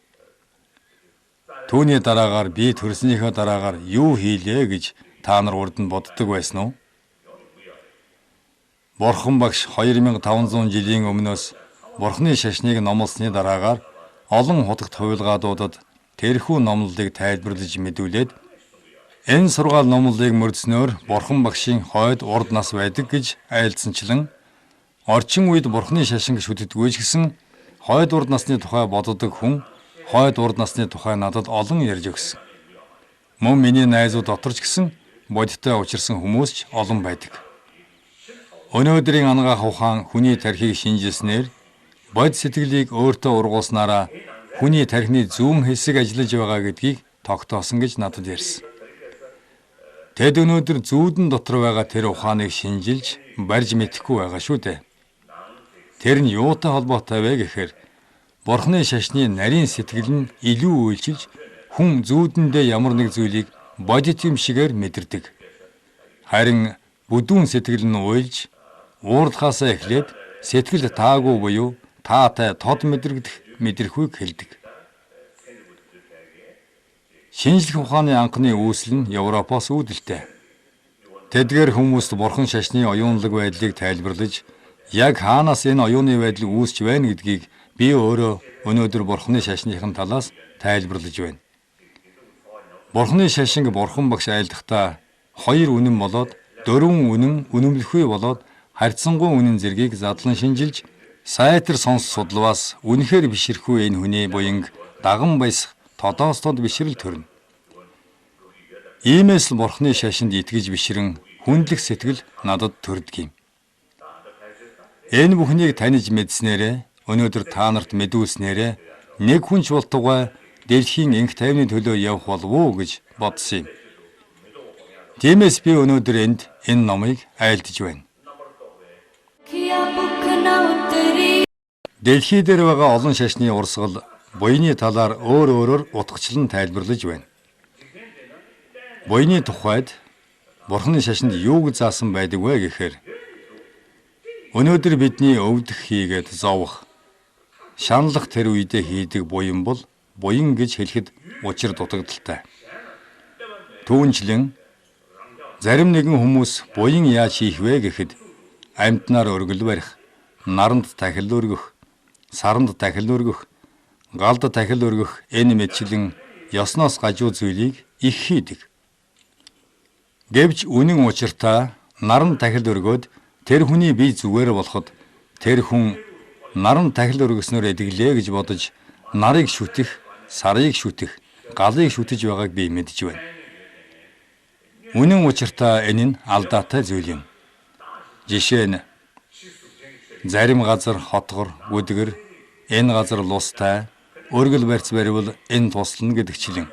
Түүний дараагаар би төрснийхөө дараагаар юу хийлээ гэж та нар урд нь боддог байсан уу? Бурхан багш 2500 жилийн өмнөөс Бурхны шашныг номлосны дараагаар олон хутагт хувилгаадуудад тэрхүү номлолыг тайлбарлаж мэдүүлээд энэ сургаал номлолыг мөрдснөөр Бурхан багшийн хойд урд нас байдаг гэж айлдсанчлан орчин үед Бурхны шашин шүтдэггүй ч гэсэн хойд урд насны тухай боддог хүн хойд урд насны тухай надад олон ярьж өгсөн. Мөн миний найзууд дотор ч гэсэн бодиттой учирсан хүмүүс ч олон байдаг. Өнөөдрийн ангаах ухаан хүний тархийг шинжилснээр бод сэтгэлийг өөртөө ургуулснараа хүний тархины зүүн хэсэг ажиллаж байгаа гэдгийг тогтоосон гэж надад ярьсан. Тэд өнөөдөр зүүдэн дотор байгаа тэр ухааныг шинжилж барьж мэдэхгүй байгаа шүү дээ. Тэр нь юутай холбоотой вэ гэхээр Бурхны шашны нарийн сэтгэл нь илүү үйлчилж хүн зүүдэндээ ямар нэг зүйлийг бодит юм шигээр мэдэрдэг. Харин бүдүүн сэтгэл нь уйлж уурдахаасаа эхлээд сэтгэл таагүй буюу таатай тод мэдрэгдэх мэдрэхүйг хэлдэг. Шинжлэх ухааны анхны үүсэл нь Европоос үүдэлтэй. Тэдгээр хүмүүст Бурхан шашны оюунлаг байдлыг тайлбарлаж яг хаанаас энэ оюуны байдал үүсч байна гэдгийг би өөрөө өнөөдөр Бурханы шашныхын талаас тайлбарлаж байна. Бурханы шашинг Бурхан багш айлдахдаа 2 үнэн болоод 4 үнэн үнэмлэхгүй болоод харьцангуй үнэн зэргийг задлан шинжилж сайтар сонс судлаваас үнэхээр бишрэхгүй энэ хүний буянг даган баясах тодоос тод бишрэл төрнө. Иймээс л Бурханы шашинд итгэж бишрэн хүндлэх сэтгэл надад төрдөг юм. Энэ бүхнийг таньж мэдснээрээ өнөөдөр та нарт мэдүүлснээрээ нэг хүн ч болтугай дэлхийн энх тайвны төлөө явах болов уу гэж бодсон юм. Тиймээс би өнөөдөр энэ номыг айлдаж байна. Дэлхий дээр байгаа олон шашны урсгал буйны талаар өөр өөрөөр утгачлан тайлбарлаж байна. Буйны тухайд Бурханы шашинд юу гэж заасан байдаг вэ гэхээр өнөөдөр бидний өвдөх хийгээд зовох шаналх тэр үедээ хийдэг буян бол буян гэж хэлэхэд учир дутагдaltaй. Түүнчлэн зарим нэгэн хүмүүс буян яаж хийх вэ гэхэд амьтнаар өргөл барих, наранд тахил өргөх, саранд тахил өргөх, галд тахил өргөх энэ мэтчлэн ёсноос гажуу зүйлийг их хийдэг. Гэвч үнэн учиртаа наранд тахил өргөөд тэр хүний бие зүгээр болоход тэр хүн наранд тахил өргөснөөр эдэглээ гэж бодож нарыг шүтэх, сарыг шүтэх, галыг шүтэж байгааг би мэдж байна. Үнэн учиртаа энэ нь алдаатай зүйл юм. Жишээ нь зарим газар хотгор, өдгөр, энэ газар лустай, өргөл барьц баривал энэ туслана гэдэгчлэн.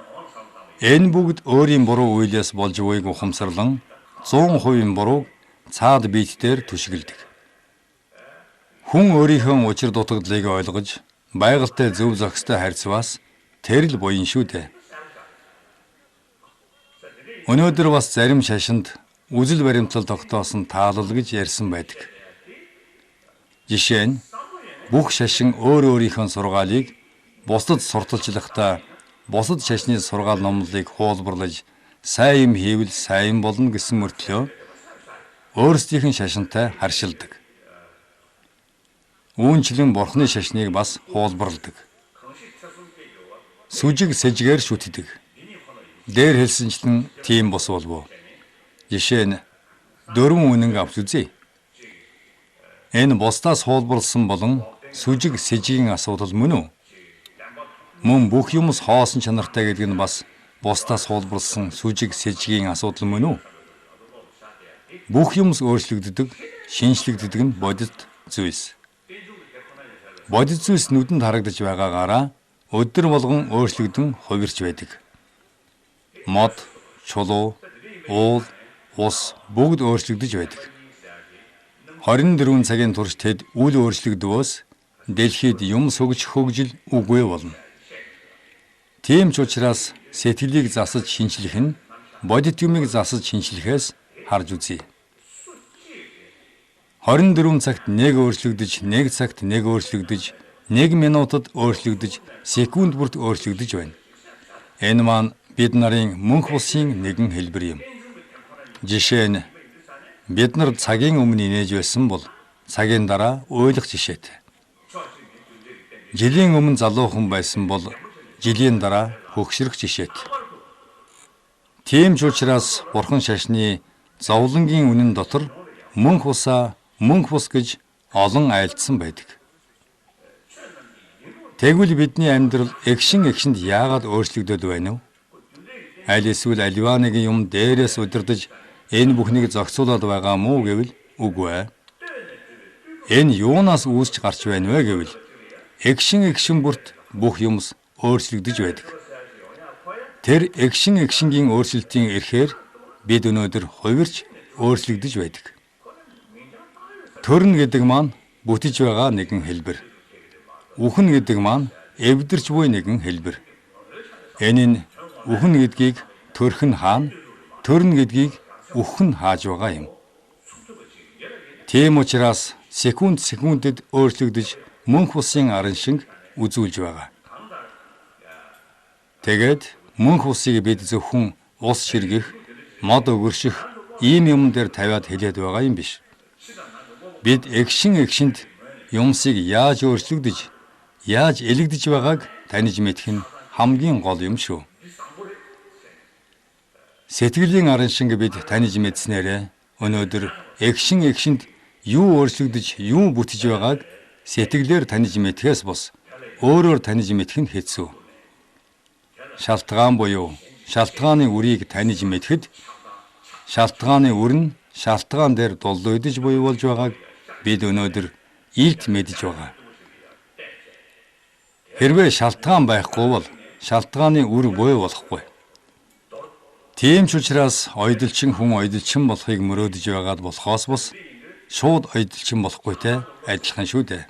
Энэ бүгд өөрийн буруу үйлээс болж буйг ухамсарлан 100% бурууг цаад биетээр түшгэлдэг. Хүн өөрийнхөө учир дутагдлыг ойлгож байгальтай зөв зохистой харьцваас тэр л буян шүү дээ. Өнөөдөр бас зарим шашинд үзэл баримтлал тогтоосон таалал гэж ярьсан байдаг. Жишээ нь бүх шашин өөр өөрийнхөө сургаалыг бусдад сурталчлахдаа бусад шашны сургаал номлолыг хуулбарлаж сайн юм хийвэл сайн болно гэсэн мөртлөө өөрсдийнх нь шашинтай харшилдаг. Үүнчлэн бурхны шашныг бас хуулбарладаг. Сүжиг сэжгээр шүтдэг. Дээр хэлсэнчлэн тийм бос болов. Жишээ нь 4 үнэн авч үзье. Энэ бусдаас хуулбарлсан болон сүжиг сэжигийн асуудал мөн үү? Мөн бүх юмс хоосон чанартай гэдэг нь бас бусдаас хуулбарлсан сүжиг сэжигийн асуудал мөн үү? Бүх юмс өөрчлөгддөг, шинжлэгддэг нь бодит зүйлс. Бодит зүйлс нүдэнд харагдаж байгаагаараа өдөр болгон өөрчлөгдөн хувирч байдаг. Мод, чулуу, уул, ус бүгд өөрчлөгдөж байдаг. 24 цагийн турш тэд үл өөрчлөгдвөөс дэлхийд юм сүгж хөгжил үгүй болно. Тийм ч учраас сэтгэлийг засаж шинжлэх нь бодит юмыг засаж шинжлэхээс харж үзье. 24 цагт нэг өөрчлөгдөж, нэг цагт нэг өөрчлөгдөж, 1 минутад өөрчлөгдөж, секунд бүрт өөрчлөгдөж байна. Энэ маань бид нарын мөнх бусын нэгэн хэлбэр юм. Жишээ нь бид нар цагийн өмнө инээж байсан бол цагийн дараа уйлах жишээтэй. Жилийн өмнө залуухан байсан бол жилийн дараа хөгшрөх жишээтэй. Тийм ч учраас бурхан шашны зовлонгийн үнэн дотор мөнх бусаа мөнх бус гэж олон айлдсан байдаг. Тэгвэл бидний амьдрал эгшин эгшинд яагаад өөрчлөгдөд байна вэ? Аль эсвэл аливаа нэгэн юм дээрээс удирдах энэ бүхнийг зохицуулаад байгаа мó гэвэл үгүй ээ. Энэ юунаас үүсч гарч байна вэ гэвэл эгшин бүрт бүх юмс өөрчлөгдөж байдаг. Тэр эгшингийн өөрчлөлтийн эрхээр бид өнөөдөр хувирч өөрчлөгдөж байдаг. Төрн гэдэг маань бүтэж байгаа нэгэн хэлбэр. Үхэн гэдэг маань эвдэрч буй нэгэн хэлбэр. Энэ нь үхэн гэдгийг төрх нь хаана, төрн гэдгийг үхэн хааж байгаа юм. Тийм учраас секундэд өөрчлөгдөж мөнх бусын арын шиг үзүүлж байгаа. Тэгээд мөнх бусыг бид зөвхөн ус ширгэх, мод өгөрших ийм юм дээр тавиад хэлээд байгаа юм биш. Бид эгшинд юмсыг яаж өөрчлөгдөж, яаж элэгдэж байгааг таньж мэдэх нь хамгийн гол юм шүү. Сэтгэлийн арын шиг бид таньж мэдснээрээ өнөөдөр эгшинд юу өөрчлөгдөж, юу бүтэж байгааг сэтгэлээр таньж мэдхээс бус өөрөөр таньж мэдэх нь хэцүү. Шалтгаан буюу шалтгааны үрийг таньж мэдхэд шалтгааны үр нь шалтгаан дээр дулдуйдж буй болж байгааг бид өнөөдөр илт мэдж байгаа. Хэрвээ шалтгаан байхгүй бол шалтгааны үр буй болохгүй. Тийм ч учраас ойдолчин хүн ойдолчин болохыг мөрөөдөж байгаад болохоос бус шууд ойдолчин болохгүйтэй адилхан шүү дээ.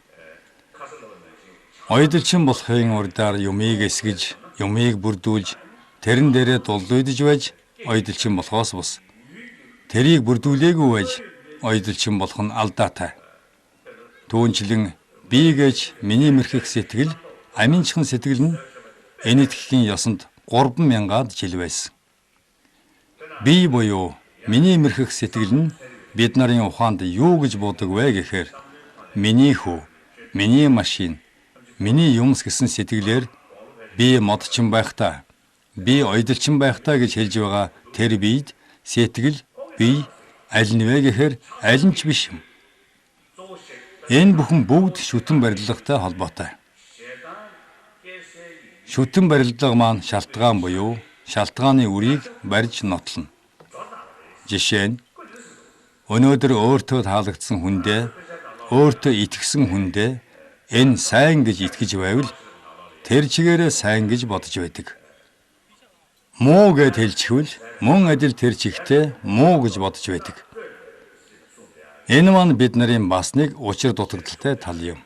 Ойдолчин болохын урдаар юмыг эсгэж, юмыг бүрдүүлж, тэрэн дээрээ дулдуйдж байж ойдолчин болохоос бус тэрийг бүрдүүлээгүй байж ойдолчин болох нь алдаатай. Түүнчлэн би гэж миний мэрхэх сэтгэл, аминчхан сэтгэл нь энэ итгэхийн ёсонд 3,000-аад жил байсан. Би буюу миний мэрхэх сэтгэл нь бид нарын ухаанд юу гэж боддог вэ гэхээр миний хүү, миний машин, миний юмс гэсэн сэтгэлээр би модчин байхдаа, би ойдолчин байхдаа гэж хэлж байгаа тэр биед сэтгэл, бие аль нь вэ гэхээр аль нь ч биш юм. Энэ бүхэн бүгд шүтэн барилгатай холбоотой. Шүтэн барилга маань шалтгаан буюу шалтгааны үрийг барьж нотлоно. Жишээ нь өнөөдөр өөртөө таалагдсан хүндээ, өөртөө итгэсэн хүндээ энэ сайн гэж итгэж байвал тэр чигээрээ сайн гэж бодож байдаг. Муу гэд хэлчихвэл мөн адил тэр чигтээ муу гэж бодож байдаг. Энэ маань бид нарын бас нэг учир дутагдaltaй тал юм.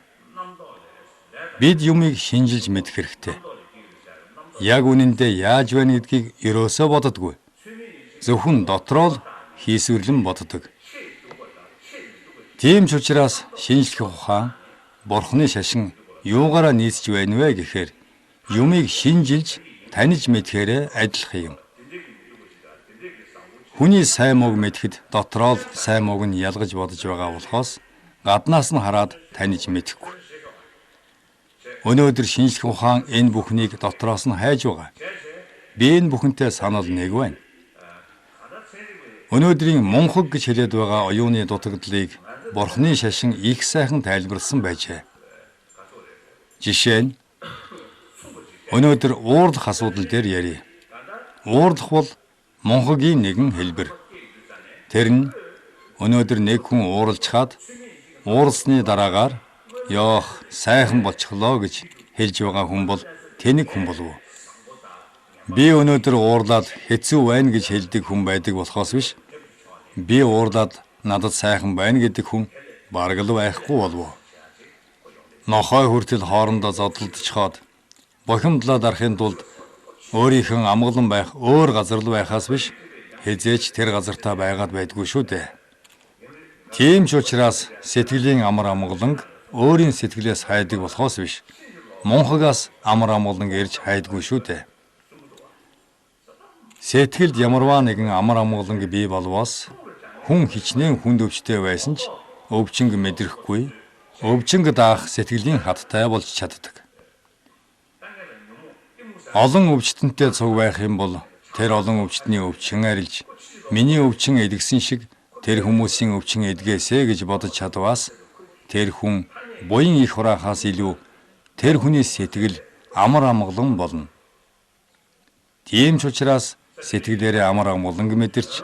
Бид юмыг шинжилж мэдэх хэрэгтэй. Яг үнэндээ яаж байна гэдгийг ерөөсөө боддоггүй. Зөвхөн дотроо л хийсвэрлэн боддог. Тийм ч учраас шинжлэх ухаан бурхны шашин юугаараа нийцж байна вэ гэхээр юмыг шинжилж таньж мэдхээрээ адилхан юм. Хүний сайн мууг мэдхэд дотроо л сайн мууг нь ялгаж бодож байгаа болохоос гаднаас нь хараад таньж мэдэхгүй. Өнөөдөр шинжлэх ухаан энэ бүхнийг дотроос нь хайж байгаа. Би энэ бүхэнтэй санал нэг байна. Өнөөдрийн мунхаг гэж хэлээд байгаа оюуны дутагдлыг Бурхны шашин их сайхан тайлбарлсан байжээ. Жишээ нь өнөөдөр уурлах асуудал дээр ярив. Уурлах бол мунхагийн нэгэн хэлбэр. Тэр нь өнөөдөр нэг хүн ууралчхаад ууралсны дараагаар "Йоох, сайхан болчихлоо" гэж хэлж байгаа хүн бол тэнэг хүн болов уу? Би өнөөдөр уурлаад хэцүү байна гэж хэлдэг хүн байдаг болохоос биш. Би уурлаад надад сайхан байна гэдэг хүн бараг л байхгүй болов уу? Нохой хүртэл хоорондоо зодтолдчиход бохимдлаад арахын тулд өөрийнхөө амгалан байх өөр газар л байхаас биш хизээч тэр газартаа байгаад байдгүй шүү дээ. Тийм ч учраас сэтгэлийн амар амгаланг өөрийн сэтгэлээс хайдаг болохоос биш мунхагаас амар амгаланг ирж хайдгүй шүү дээ. Сэтгэлд ямарваа нэгэн амар амгаланг бий болвоос хүн хичнээн хүнд өвчтэй байсан ч өвчнг мэдрэхгүй, өвчнг даах сэтгэлийн хаттай болж чаддаг. Олон өвчтөнтэй цуг байх юм бол тэр олон өвчтний өвчин арилж миний өвчин эдгсэн шиг тэр хүмүүсийн өвчин эдгээсэ гэж бодож чадваас тэр хүн буян их хураахаас илүү тэр хүний сэтгэл амар амгалан болно. Тийм ч учраас сэтгэлээрээ амар амгаланг мэдэрч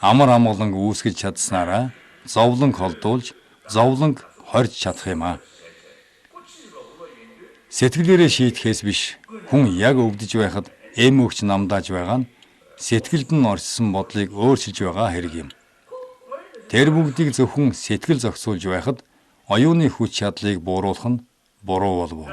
амар амгаланг үүсгэж чадсанараа зовлон холдуулж зовлон хорж чадах юм аа. Сэтгэлээрээ шийтгэхээс биш хүн яг өвдөж байхад эм өгч намдааж байгаа нь сэтгэлд нь орчсон бодлыг өөрчилж байгаа хэрэг юм. Тэр бүгдийг зөвхөн сэтгэл зохицуулж байхад оюуны хүч чадлыг бууруулах нь буруу болов уу?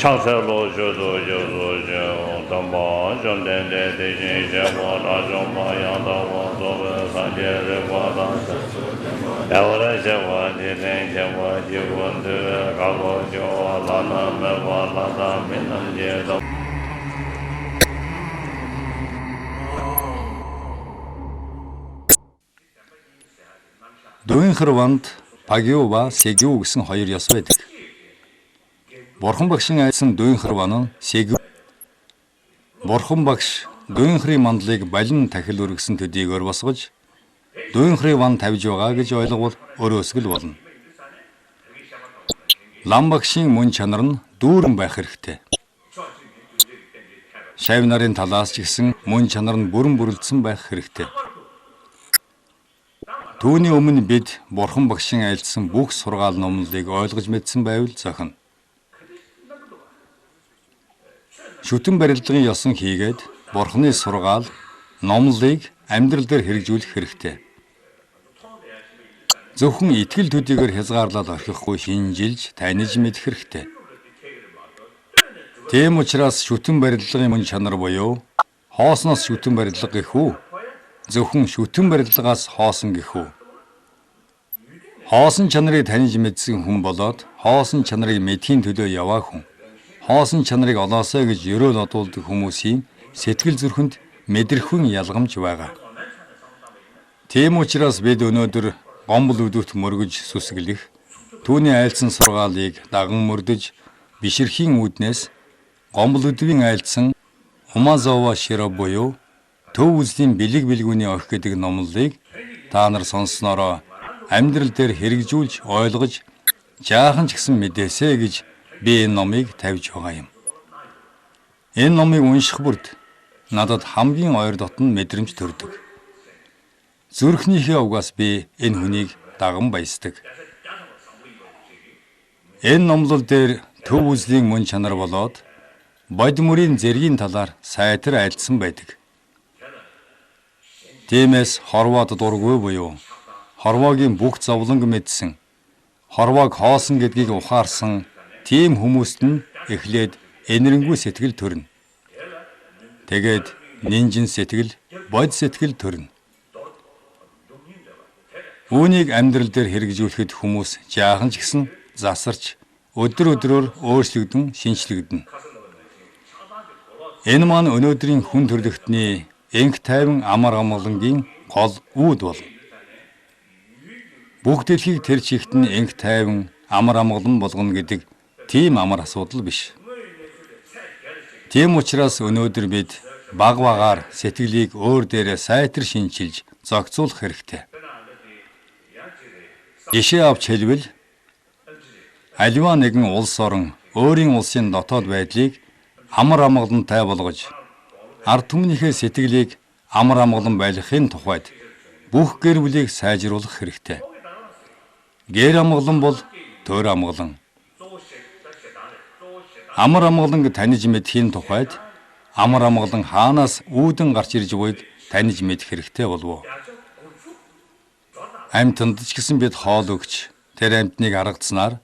창세로 저도 담바 전된데 대신 제보나 좀 마야다고 도베 산제를 보다 야오라 제와디네 제와디원데 가고죠 라나메 와라다 민남제도 Дүйнхэр ванд Пагио ба Сегио гэсэн хоёр ёс байдаг. Бурхан багшийн айсан Дүйнхэр ван нь Сегио. Бурхан багш Дүйнхрийн мандлыг балин тахил өргөсөн төдийг өр босгож Дүйнхрийн ван тавьж байгаа гэж ойлгол өрөөсгөл болно. Лам багшийн мөн чанар нь дүүрэн байх хэрэгтэй. Шавь нарын талаас ч гэсэн мөн чанар нь бүрэн бүрэлдсэн байх хэрэгтэй. Түүний өмнө бид Бурхан багшийн айлдсан бүх сургаал номлолыг ойлгож мэдсэн байвал зохино. Шүтэн барилгын ёсон хийгээд Бурханы сургаал номлолыг амьдрал дээр хэрэгжүүлэх хэрэгтэй. Зөвхөн итгэл төдийгээр хязгаарлал орхихгүй шинжилж, таньж мэдэх хэрэгтэй. Тийм учраас шүтэн барилгын мөн чанар буюу хоосноос шүтэн барилга гэх үү? Зөвхөн шүтэн барилгаас хоосон гэх үү? Хоосон чанарыг таньж мэдсэн хүн болоод хоосон чанарыг мэдхийн төлөө яваа хүн. Хоосон чанарыг олоосоо гэж ерөөл одуулдаг хүмүүсийн сэтгэл зүрхэнд мэдрэхүйн ялгамж байгаа. Тийм учраас бид өнөөдөр гомбол өдөрт мөргөж сүсгэлэх, түүний айлдсан сургаалыг даган мөрдөж, биширхийн үүднээс гомбол өдвийн айлдсан Умазова Широ буюу төв үзлийн бэлэг бэлгүүний орх гэдэг номлолыг та нар сонсснороо амьдрал дээр хэрэгжүүлж, ойлгож, жаахан ч гэсэн мэдээсэй гэж би энэ номыг тавьж байгаа юм. Энэ номыг унших бүрд надад хамгийн ойр дотн мэдрэмж төрдөг. Зүрхнийхээ угаас би энэ хүнийг даган баясдаг. Энэ номлол дээр төв үзлийн мөн чанар болоод бод мөрийн зэргийн талаар сайтар айлдсан байдаг. Тиймээс хорвоод дургүй буюу хорвоогийн бүх зовлонг мэдсэн хорвоог хоосон гэдгийг ухаарсан тийм хүмүүст нь эхлээд энэрэнгүй сэтгэл төрнө. Тэгээд нинжин сэтгэл, бод сэтгэл төрнө. Үүнийг амьдрал дээр хэрэгжүүлэхэд хүмүүс жаахан ч гэсэн засарч өдөр өдрөөр өөрчлөгдөн шинчлэгдэнэ. Энэ маань өнөөдрийн хүн төрлөختний энх тайван амар амгалангийн гол үүд болно. Бүх дэлхийг тэр чигт нь энх тайван амар амгалан болгоно гэдэг тийм амар асуудал биш. Тийм учраас өнөөдөр бид баг багаар сэтгэлийг өөр дээрээ сайтар шинчилж зохицуулах хэрэгтэй. Жишээ авч хэлбэл аливаа нэгэн улс орон өөрийн улсын дотоод байдлыг амар амгалантай болгож ард түмнийхээ сэтгэлийг амар амгалан байлгахын тухайд бүх гэр бүлийг сайжруулах хэрэгтэй. Гэр амгалан бол төр амгалан. Амар амгаланг таньж мэдхийн тухайд амар амгалан хаанаас үүдэн гарч ирж буйг таньж мэдэх хэрэгтэй болов. Амьтанд ч гэсэн бид хоол өгч тэр амьтныг аргацснаар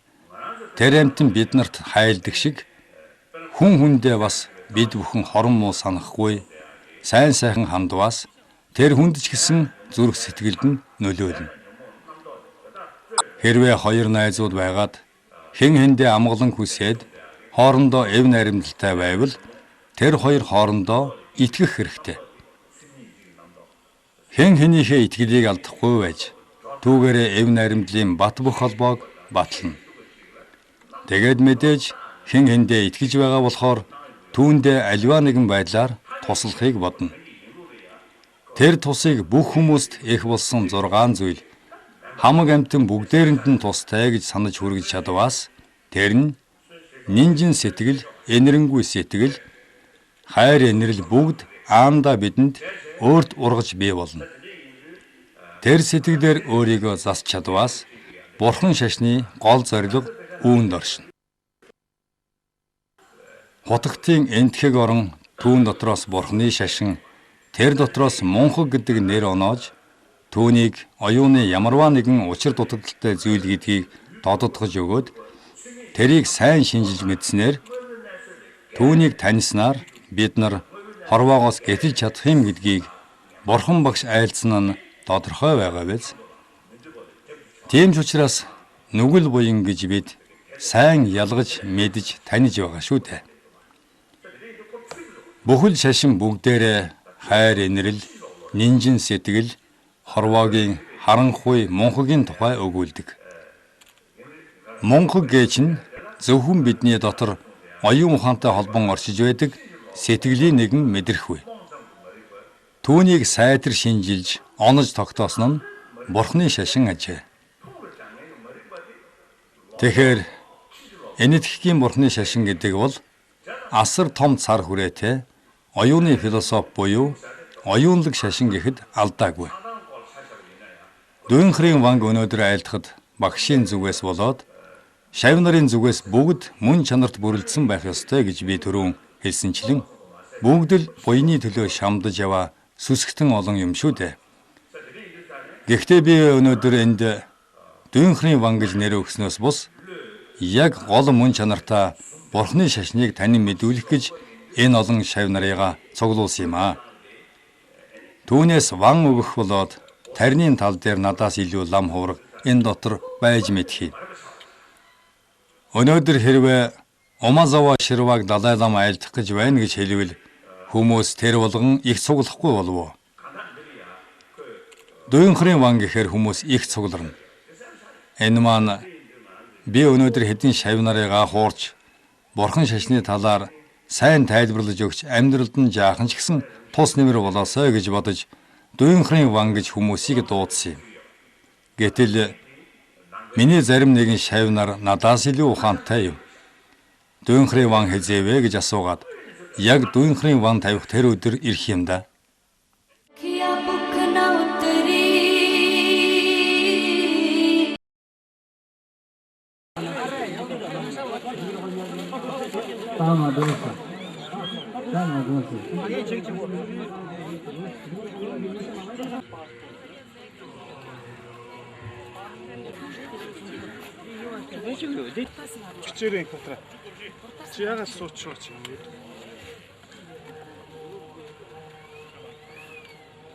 тэр амьтан биднэрт хайлдаг шиг хүн хүндээ бас бид бүхэн хорон муу санахгүй сайн сайхан хандваас тэр хүнд ч гэсэн зүрх сэтгэлд нь нөлөөлнө. Хэрвээ хоёр найзууд байгаад хэн хэндээ амгалан хүсээд хоорондоо эв найрамдалтай байвал тэр хоёр хоорондоо итгэх хэрэгтэй. Хэн хэнийхээ итгэлийг алдахгүй байж түүгээрээ эв найрамдлын бат бөх холбоог батлана. Тэгээд мэдээж хэн хэндээ итгэж байгаа болохоор түүндээ аливаа нэгэн байдлаар туслахыг бодно. Тэр тусыг бүх хүмүүст их болсон 6 зүйл хамаг амьтан бүгдээрэнд нь тустай гэж санаж хүргэж чадваас тэр нь нинжин сэтгэл, энэрэнгүй сэтгэл, хайр энэрл бүгд аамдаа бидэнд өөрт ургаж бий болно. Тэр сэтгэлээр өөрийгөө засч чадваас Бурхан шашны гол зорилго үүнд оршино. Хутагтын энтхэг орон түүн дотроос Бурханы шашин, тэр дотроос мунхаг гэдэг нэр оноож түүнийг оюуны ямарваа нэгэн учир дутагдaltaй зүйл гэдгийг тодотгож өгөөд тэрийг сайн шинжилж мэдснээр түүнийг таниснаар бид нар хорвоогоос гэтэлж чадах юм гэдгийг Бурхан багш айлцсан нь тодорхой байгаа биз. Тийм ч учраас нүгэл буян гэж бид сайн ялгаж мэдж таних байгаа шүү дээ. Бүхэл шашин бүгдээрээ хайр инрэл, нинжин сэтгэл, хорвоогийн харанхуй мунхагийн тухай өгүүлдэг. Мунхаг гэж нь зөвхөн бидний дотор оюун ухаантай холбон оршиж байдаг сэтгэлийн нэгэн мэдрэхүй. Түүнийг сайтар шинжилж, онож тогтоосон нь Бурханы шашин ажээ. Тэгэхээр энэтхэгийн Бурханы шашин гэдэг бол асар том цар хүрээтэй оюуны философи буюу оюунлаг шашин гэхэд алдаагүй. Дүйнхрийн ванг өнөөдөр айлтахад багшийн зүгээс болоод шавь нарын зүгээс бүгд мөн чанарт бүрэлдсэн байх ёстой гэж би түрүүн хэлсэнчлэн бүгд л буйны төлөө шамдаж яваа сүсгтэн олон юм шүү дээ. Гэхдээ би өнөөдөр энд дүйнхрийн ван гэж нэр өгснөөс бус яг гол мөн чанартаа Бурханы шашныг танин мэдүүлэх гэж энэ олон шавь нарыгаа цуглуулсан юм аа. Түүнээс ван өгөх болоод тарины тал дээр надаас илүү лам хувраг энэ дотор байж мэдхий. Өнөөдөр хэрвээ Омазава Ширваг Далай лам айлдах гэж байна гэж хэлвэл хүмүүс тэр болгон их цуглахгүй болов. Дүйнхрийн ван гэхээр хүмүүс их цугларна. Энэ маань би өнөөдөр хэдин шавь нарыгаа хуурч Бурхан шашны талаар сайн тайлбарлаж өгч амьдралд нь жаахан ч гэсэн тус нэмэр болоосой гэж бодож дүйнхрийн ван гэж хүмүүсийг дуудсан юм. Гэтэл миний зарим нэгэн шавь нар надаас илүү ухаантай юм. Дүйнхрийн ван хэзээвэ гэж асуугаад яг дүйнхрийн ван тавих тэр өдөр ирэх юм да. Хичээрэн контра. Чи ягаад сууч юм бэ?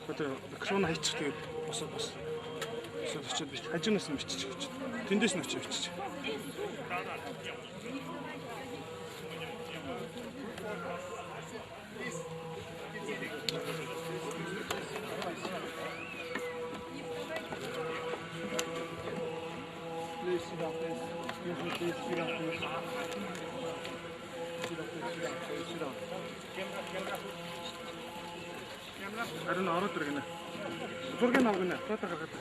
Одоо микрофон хайчих тэгээд босоо. Босоод очиод бич. Хажуунаас нь бичиж өгч. Тэндээс нь очиж бичиж. Харин ороод иргэнэ. Зургийг авгана. Фото гаргаад.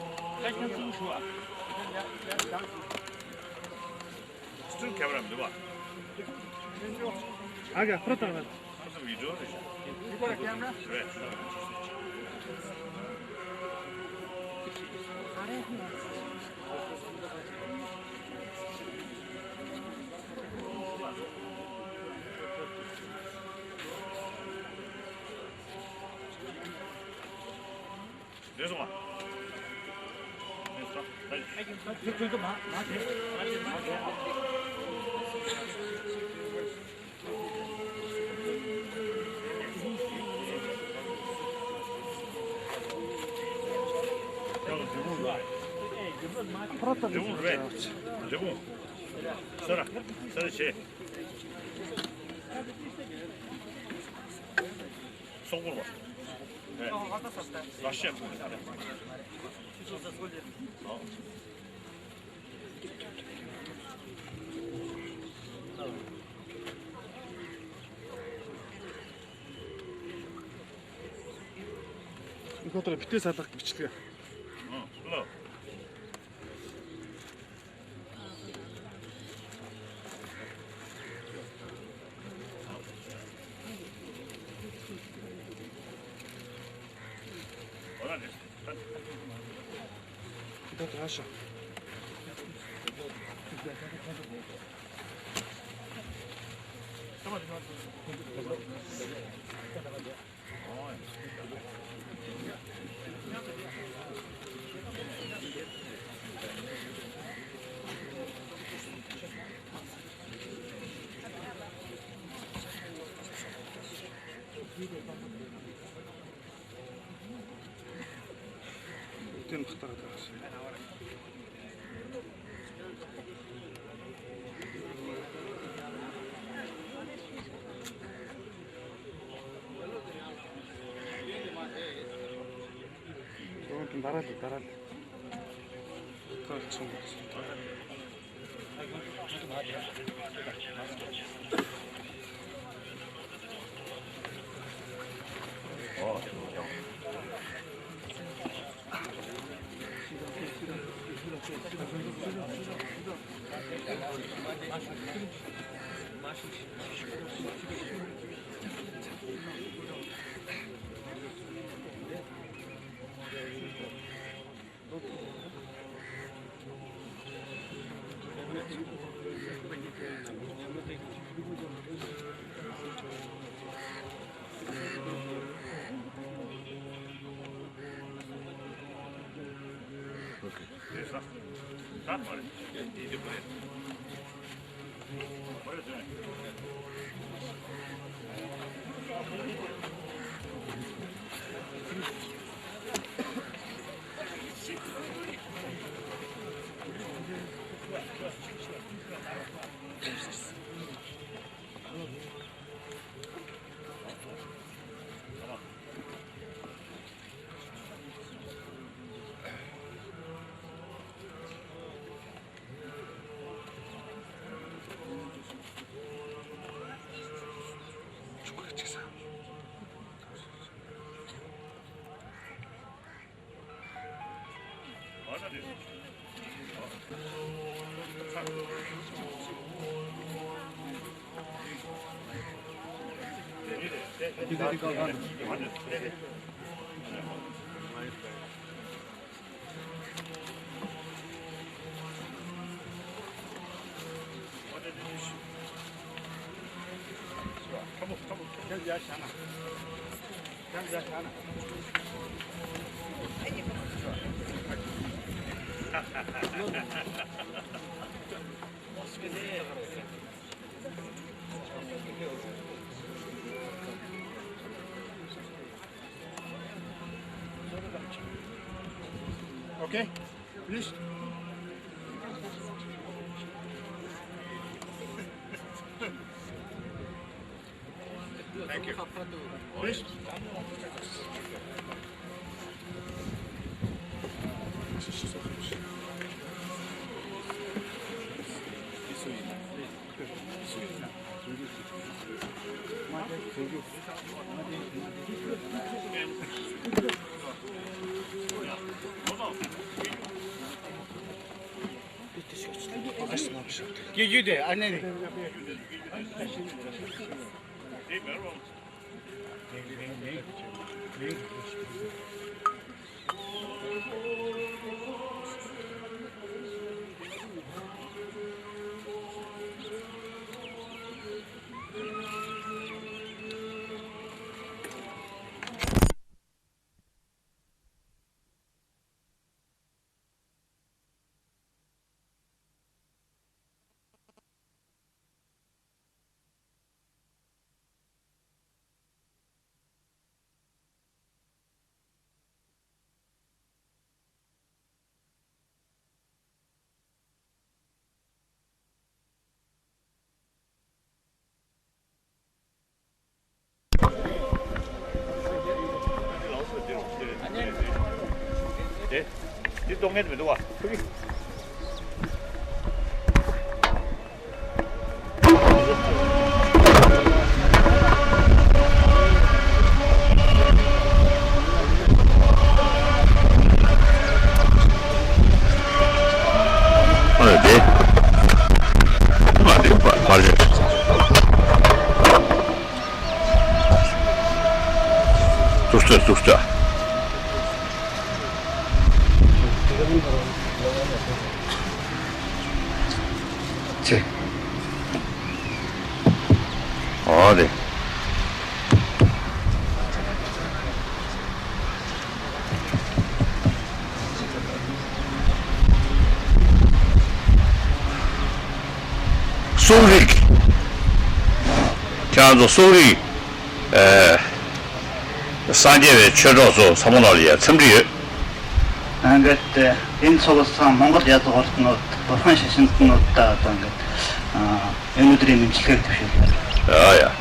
Стул камера мөн ба. Ага, фото гаргаад. Видео. Игора камера. There's one. Фото Жигун. Сара чи. Сонгор ба. Рашия. энэ фото битээ салгах бичлэгээ. Hello. Фото хаашаа. Тэн бахтараад байгаа. дараад таарч юм. Start for it. Easy for it. What is it? Okay? Please. Thank you. Please. Gece anne. 네. 이 동네는 왜 누가? 거기. 네. 말이죠. 뚝자. 제. 네. 소리.叫做 소리. 산지에 최저소 사모나리아 첨리. 그때 인속에서 몽골 야도 같은 거 보편 시신도 없다 어떤 거. 애들이 민치게 되셔. 야.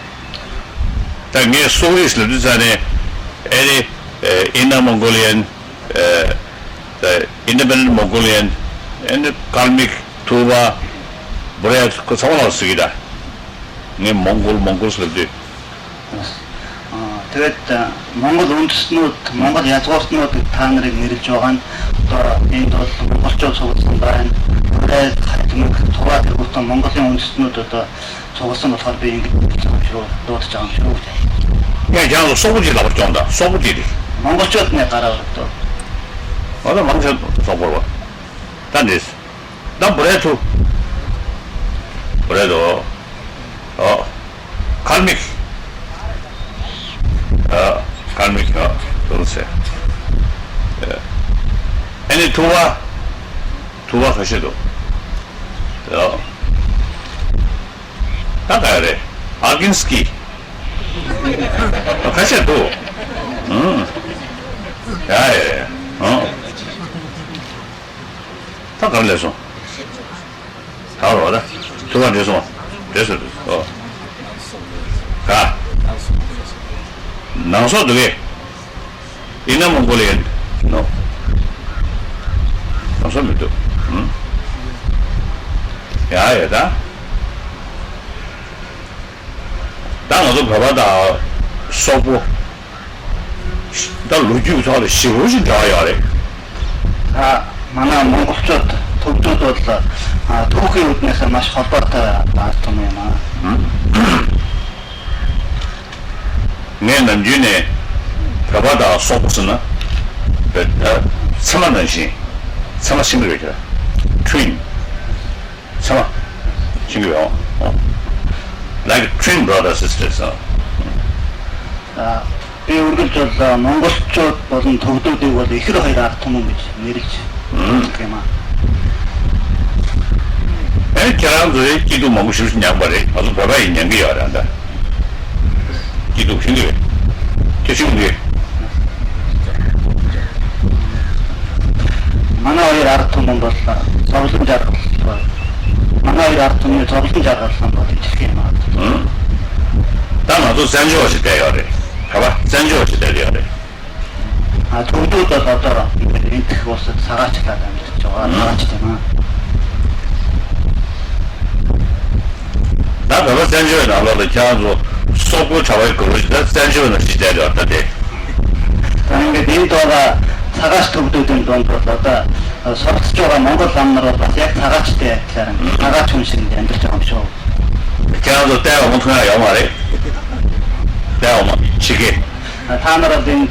당에 소리를 전에 에리 인나 몽골리안 independent Mongolian and karmic tuba 브레드 그 상관없 쓰기다. 네 몽골 쓸때 тэгээд Монгол үндэснүүд Монгол язгууртнууд та нарыг нэрлж байгаа нь одоо энд бол монголчууд суулсан байна. Тэгээд хатмаг тугаа тэргүүтэн Монголын үндэснүүд одоо суулсан болохоор би ингэж дуудаж байгаа юм шиг үү. 야, 야, 소부지 나버지 온다. 소부지리. монголчууд нэ гараа өртөө. 어디 망쳐 써보러. 단지. 난 브레드. 갈믹. 갈믹. 그렇지. 애니 두바 가셔도. 나가야 돼. 아긴스키. 가셔 또. 야. 다 갈래서. 다 와라. 두번 돼서. 됐어. 가. 나서도 왜? 이나 몽골이엔. 너. 나서면 또. 야야다. 나도 봐봐다. 소부. 나 루지 사람 시부진 자야래. манай монголчууд төвчүүд бол түүхийн үднээс маш холбоотой том юм аа. 내 남준에 가봐다 소부스나 사만단신 사마 싱글이죠. 트윈 사마 싱글이요. like twin brother sisters. Би үргэлж бол монголчууд болон төвдүүдийг бол ихэр хоёр ард түмэн гэж нэрлэж юм аа. 사람들이 기도 먹고 싶은 양반이 아주 봐봐 있는 게 알아한다. 기도 신경이 계시면 돼. манай хоёр ард түмэн бол зовлон жаргал манай хоёр ард түмний зовлон жаргалсан бол хэлэх юм аа. 다 나도 센조시 돼요래. 봐봐, 센조시 돼요래. төвдүүд бол одоо энтх усад сагаачлаад амьдарч байгаа. Сагаач тийм аа. 나 봐봐, 센조에 나와도 자주 속고 잡아야 그러지다. 센조는 시대를 왔다대. Ингээд энэ дууга цагаач төвдүүдийн дунд бол одоо суралцж байгаа монгол ам нар бол бас яг цагаачтай адилаар цагаач хүн шиг амьдарч байгаа юм шүү. 자주 때가 못하나 영화래. 때가 뭐 치기. Та нар бол энд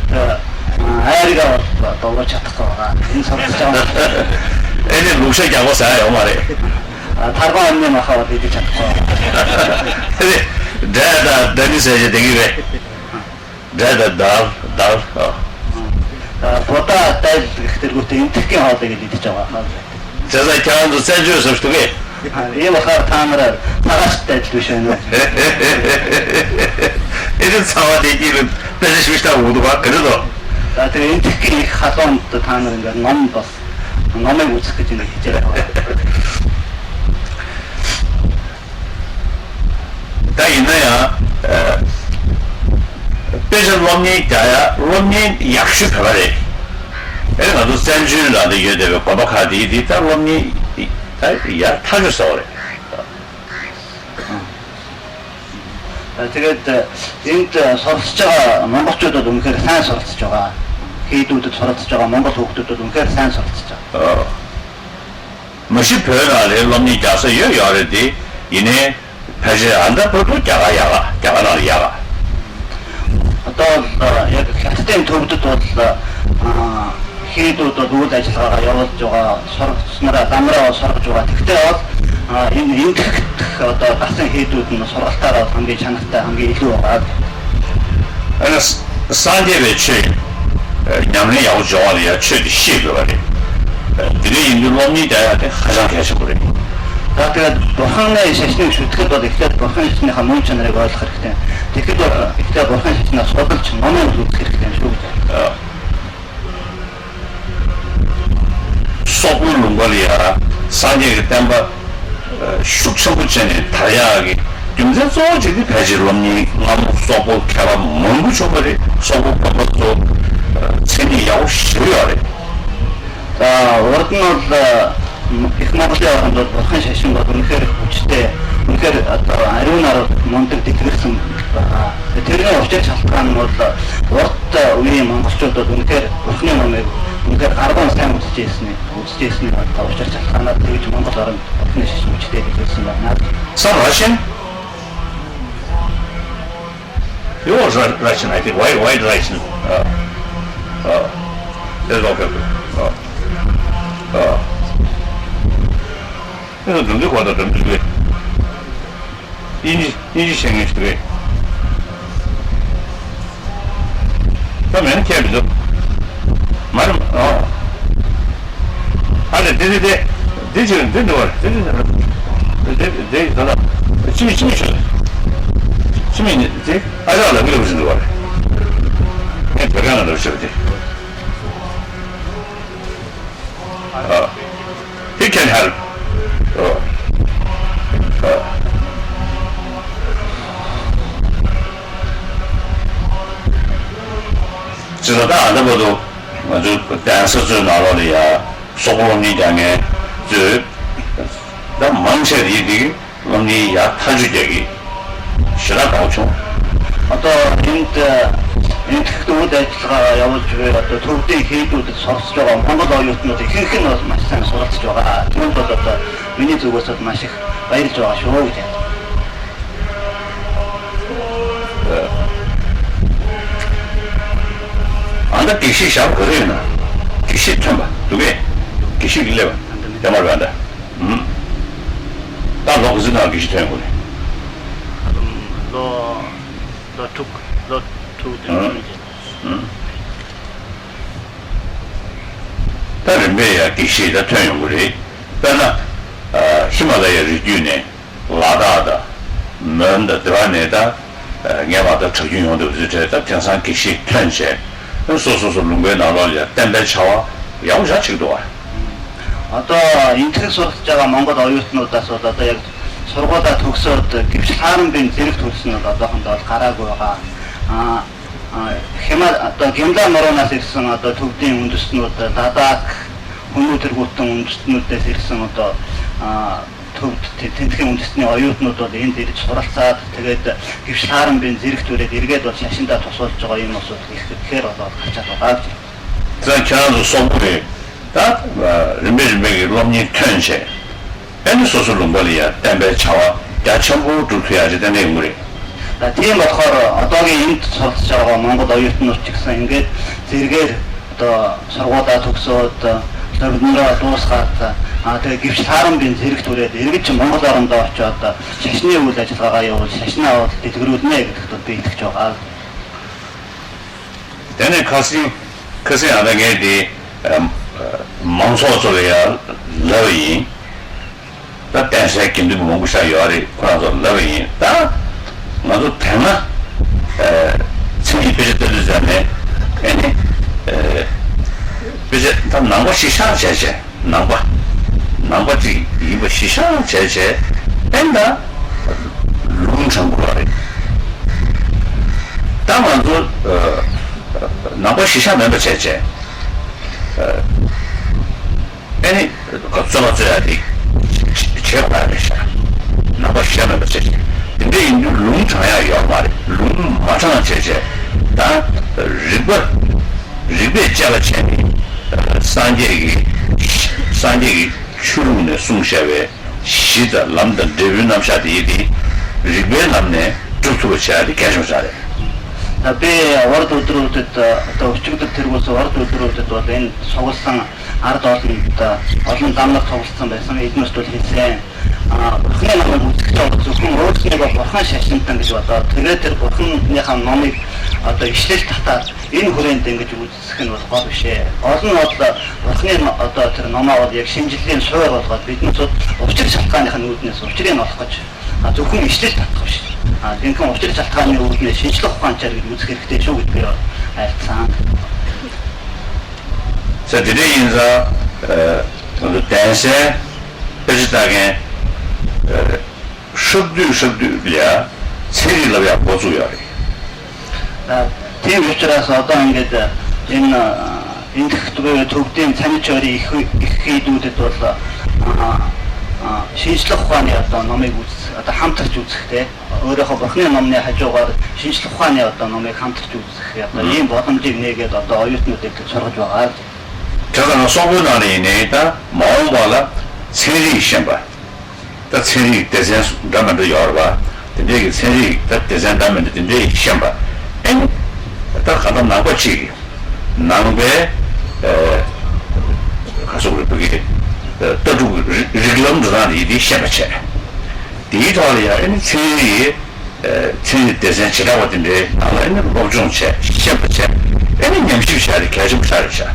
айргаа дуулж чадахгүй байгаа. Энэ суралцж байгаа. 애들 룩색 잡고 사 영화래. Тарган амны махаа бол идэж чадахгүй. 근데 내가 데니스에 되기 왜? 내가 달 Бода тай гэхдээ энтхгийн хоол гэж идэж байгаа. 제가 자주 센조에서 쓰게. Ийм болохоор та нараар цагаачтай адил биш байна уу? 애들 사와대기는 빼주시다 우도가 그래도 За тэгээ энтхгийн их халуунд та нар ингээд ном бас номыг үзэх гэж нэг хийж байгаа. 다 있나야 빼서 롬니 자야 롬니 약수 표발해 애가 나도 센주라도 이해되고 바바카디 디타 롬니 야 타줬어 그래 Тэгээд энд суралцж байгаа монголчуудад үнэхээр сайн суралцж байгаа. Хийдүүдэд суралцж байгаа монгол хүүхдүүдэд үнэхээр сайн суралцж байгаа. 뭐시 표현을 롬니 자서 여야래디 이내 패제 안다 보도 야가 Одоо яг хятадын төвдөд бол хийдүүд үйл ажиллагаагаа явуулж байгаа, сурагчнараа ламраа сургаж байгаа. Тэгтээ бол энэ энтх одоо гасан хийдүүд нь сургалтаараа хамгийн чанартай, хамгийн илүү байгаа. 아니 산제베치 냠네 야오 좋아리야 최대 시도가리 드레 인도롬니 자야데 가장 계속 그래 За тэгээд бурханы шашныг шүтгэхэд бол ихтэй бурханы шашныхаа мөн чанарыг ойлгох хэрэгтэй. Тэгэхэд бол ихтэй бурханы шашнаа судалж номыг үзэх хэрэгтэй шүү дээ. 소불 롱발이야 산제가 담바 숙성부전에 다양하게 요새 소지디 배질롬니 나무 소불 캐라 뭔고 줘버리 소불 밥도 체니 야오 쉬어야래 За урд нь бол их Монголын орнд бол бурхан шашин бол үнэхээр хүчтэй, үнэхээр одоо ариун арга мундаг дэлгэрсэн байгаа. Тэрний учир шалтгаан нь бол урд үеийн монголчууд бол үнэхээр бурханы номыг үнэхээр гарган сайн үзчихсэн одоо учир шалтгаанаар тэгж монгол орнд бурханы шашин хүчтэй дэлгэрсэн байна. Russian? You was Russian, I think. White Russian. That's okay. 그래서 능력 과다 좀 주게. 인지생이 주게. 그러면 캐비죠. 말 아니 되지는 된다 말. 되 더라. 심이 쉬어. 심이 이제 아자라 그래 무슨 거. 그냥 배가나 넣으셔도 돼. He can help. 지금 다 안 해봐도 아주 댄서즈 나라리야 소금이 장에 나 망설이기 언니 야 타주되기 싫어 가오죠. Одоо энд үйл ажиллагаа явуулж буй одоо төвдийн хийдүүдэд сонсож байгаа монгол оюутнууд ихэнх нь бол маш сайн суралцж байгаа. Түүнд бол одоо миний зүгээс бол маш их баярлж байгаа шүү гэж байна. anda kişi şap kırıyor na. Kişi çamba. Duge. Kişi gille ba. Yamal bende. Daha lokuzun al kişi tane kule. Lo tuk 다른 매야 기시다 통용물이 그러나 히말라야 리뷰네 라다다 먼저 들어내다 내가다 적용용도 그저다 평상 기시 편세 소소소 농구에 나와야 담배 차와 야우자 치도 와 одоо энтгэн сурч байгаа Монгол оюутнуудаас бол одоо яг сургуулаа төгсөөд гэвч харамбын зэрэг төлсөн нь одоохондоо гараагүй байгаа. Одоо гимлаа нуруунаас ирсэн одоо төвдийн үндэстнүүд дадаак хүмүүтэргүүтэн үндэстнүүдээс ирсэн одоо төвд тентгийн үндэстний оюутнууд бол энд ирж суралцаад тэгээд гэвч харамбын зэрэг төрөд эргээд бол шашиндаа тусуулж байгаа юм усуд ихээр болоод хачаад байгаа. За чанаа собой да ремежмеги ромни 텐ше энэ социалын болиа тамбай чава ячамбу дүтяж дэнэ юмри. Тийм болохоор одоогийн энд суралцж байгаа Монгол оюутнууд ч гэсэн ингээд зэрэгээр одоо сургуулаа төгсөөд төвднөрөө дуусгаад тэгээд гэвч харамбын зэрэг түрээд эргэж Монгол орондоо очиод шашны үйл ажиллагаагаа явуул шашнаа аваад дэлгэрүүлнэ гэдэгт би итгэж байгаа. Тэний kasi adagedi mansozoya lawi da tense kindu mongusha yori kurazo lawi da nazo tema singi pejetel üzerine yani bize tam nangwa shisha çeçe nangwa ji iba shisha çeçe enda lung chamburari da nazo nangwa shisha member çeçe yani kapsama ziyadi çevraymışa nangwa shisha member çeçe 근데 이 룸 차야 말이 룸 맞잖아 제제 다 리베 자가 체니 산제기 추르네 숨샤베 시다 람다 데비남샤디디 리베 남네 주투로 차리 개심사래 би урд өдрүүдэд одоо өчигдөр тэргүүлс урд өдрүүдэд бол энэ сугалсан ард олон замнаг тоглосон байсан эднээс бол хэлсэн бурхны намайг үзэж байгаа зөвхөн өөрснийг бурхан шашинтан гэж бодоод тэгээд тэр бурхныхаа номыг одоо ишлэл татаад энэ хүрээнд ингэж үзэх нь бол гол биш ээ. Гол нь бол бурхны одоо тэр номоо бол яг шинжлэлийн суурь болгоод бидний учир шалтгааных нь үүднээс учрыг нь олох гэж зөвхөн ишлэл татах биш. Гэнхэн учир шалтгааны үүднээс шинжлэх ухаанчаар гэж үзэх хэрэгтэй шүү гэдгээр айлцсан. За тэгээд энэ одоо дэнсэ беждагийн шүдүлээ цэрилавя бозуяри. Тийм учраас одоо ингээд энэ төвдийн цанич өрийн их хийдүүдэд бол шинжлэх ухааны одоо номыг одоо хамтарч үзэхтэй өөрийнхөө бурхны номны хажуугаар шинжлэх ухааны одоо номыг хамтарч үзэх одоо ийм боломжийг нээгээд одоо оюутнуудыг сургаж байгаа. 저는 소문안에 내다 마음발라 세리 시험봐. 다 세리 대전 담아도 열봐. 근데 세리 다 대전 담아도 근데 시험봐. 엔 다 가다 나고치. 나고에 가서 그렇게 또도 리글럼도 이디 시험체. 디토리아 엔 세리 세리 대전 지나왔는데 나는 보존체 시험체. 엔 냠시샤리 계속 살자.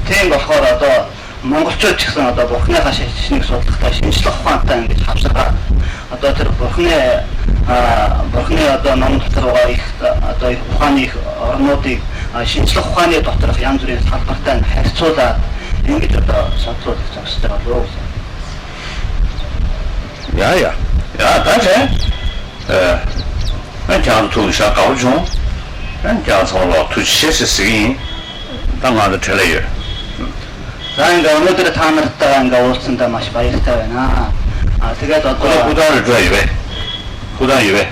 Тийм болохоор одоо монголчууд ч гэсэн одоо бурхныхаа шашныг судлахдаа шинжлэх ухаантай ингэж хавсараа одоо тэр бурхны одоо ном доторгоо их одоо ухааны орнуудыг шинжлэх ухааны доторх янз бүрийн салбартай харьцуулаад ингэж одоо судлуулах зохистой болов уу? Ja, 다시 그냥 통사 가오종 그냥 서로 투시스 당하는 틀려요. 자인가 오늘들 다 날았다가 уулзсандаа маш баяртай байна. Тэгээд одоо 구단을 줘야 돼. 구단 이외.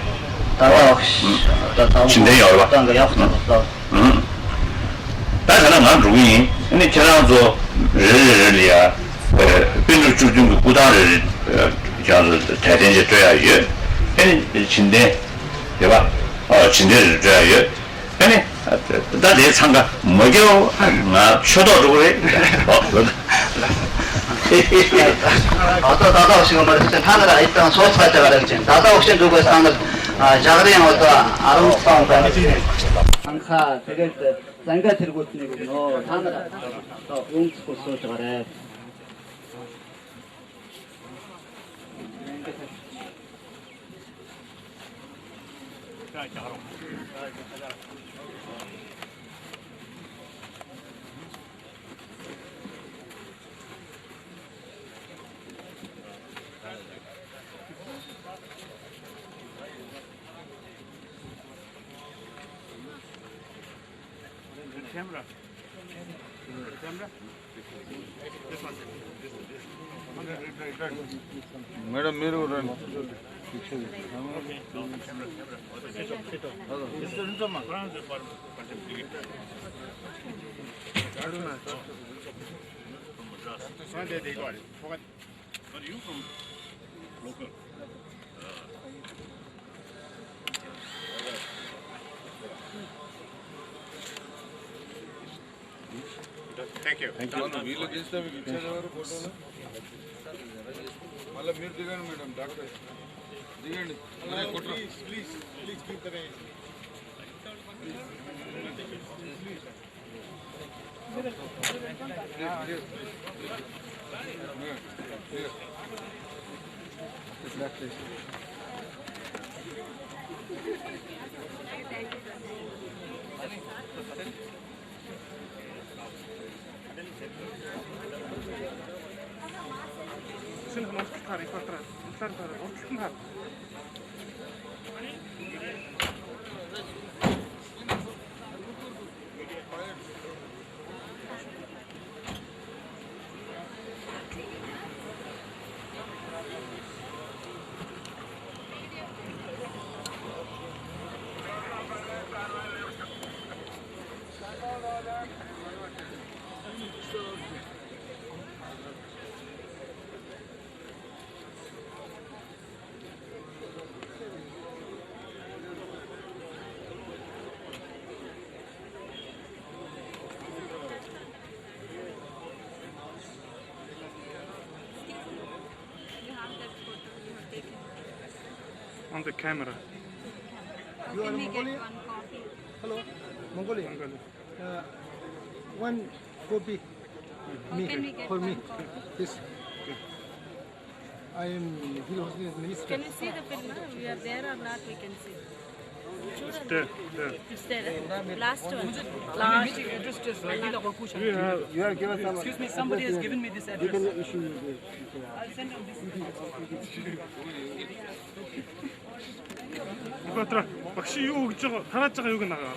다다 혹시 одоо 진대 열어. одоо явах нь болоо. 다시는 안 주기. 근데 저랑도人呀 bindu 주중 구단을 저는 대대제 줘야 해. 근데 진대 봐. 진대를 줘야 해. 아니, 나내 상가 뭐죠? 나 쇼도 그래. Одоо дадаа хөшиг мөрөсөн та нараа эдгээр сууцгаатай байгаа гэж байна. Дадаа хөшиг зүгээс та нар жагрын одоо 15 байна. Анхаа тэгээд зангаа тэргүүтнийг нөө та нараа одоо өмсөхгүй сууж байгаарай. camera. Camera. This one. Madam మీరు రండి But you from local? Thank you. వీళ్ళు తీస్తే మీకు ఇచ్చేవారు ఫోటోలు మళ్ళీ మీరు దిగండి మేడం డాక్టర్ దిగండి Please keep the name. Sino não ficar para trás. Ficar. On the camera. You are Mongolian? Hello, Mongolian. One copy. Me, for me. Yes. I am Hill Hosni's minister. Can you see the film? We are there or not? We can see. There. It's there. Last one. You are given some. Excuse me, somebody has given me this You address. can issue. I'll send him this. 이거 들어. 혹시 요 저거 하나짜가 여기 나가.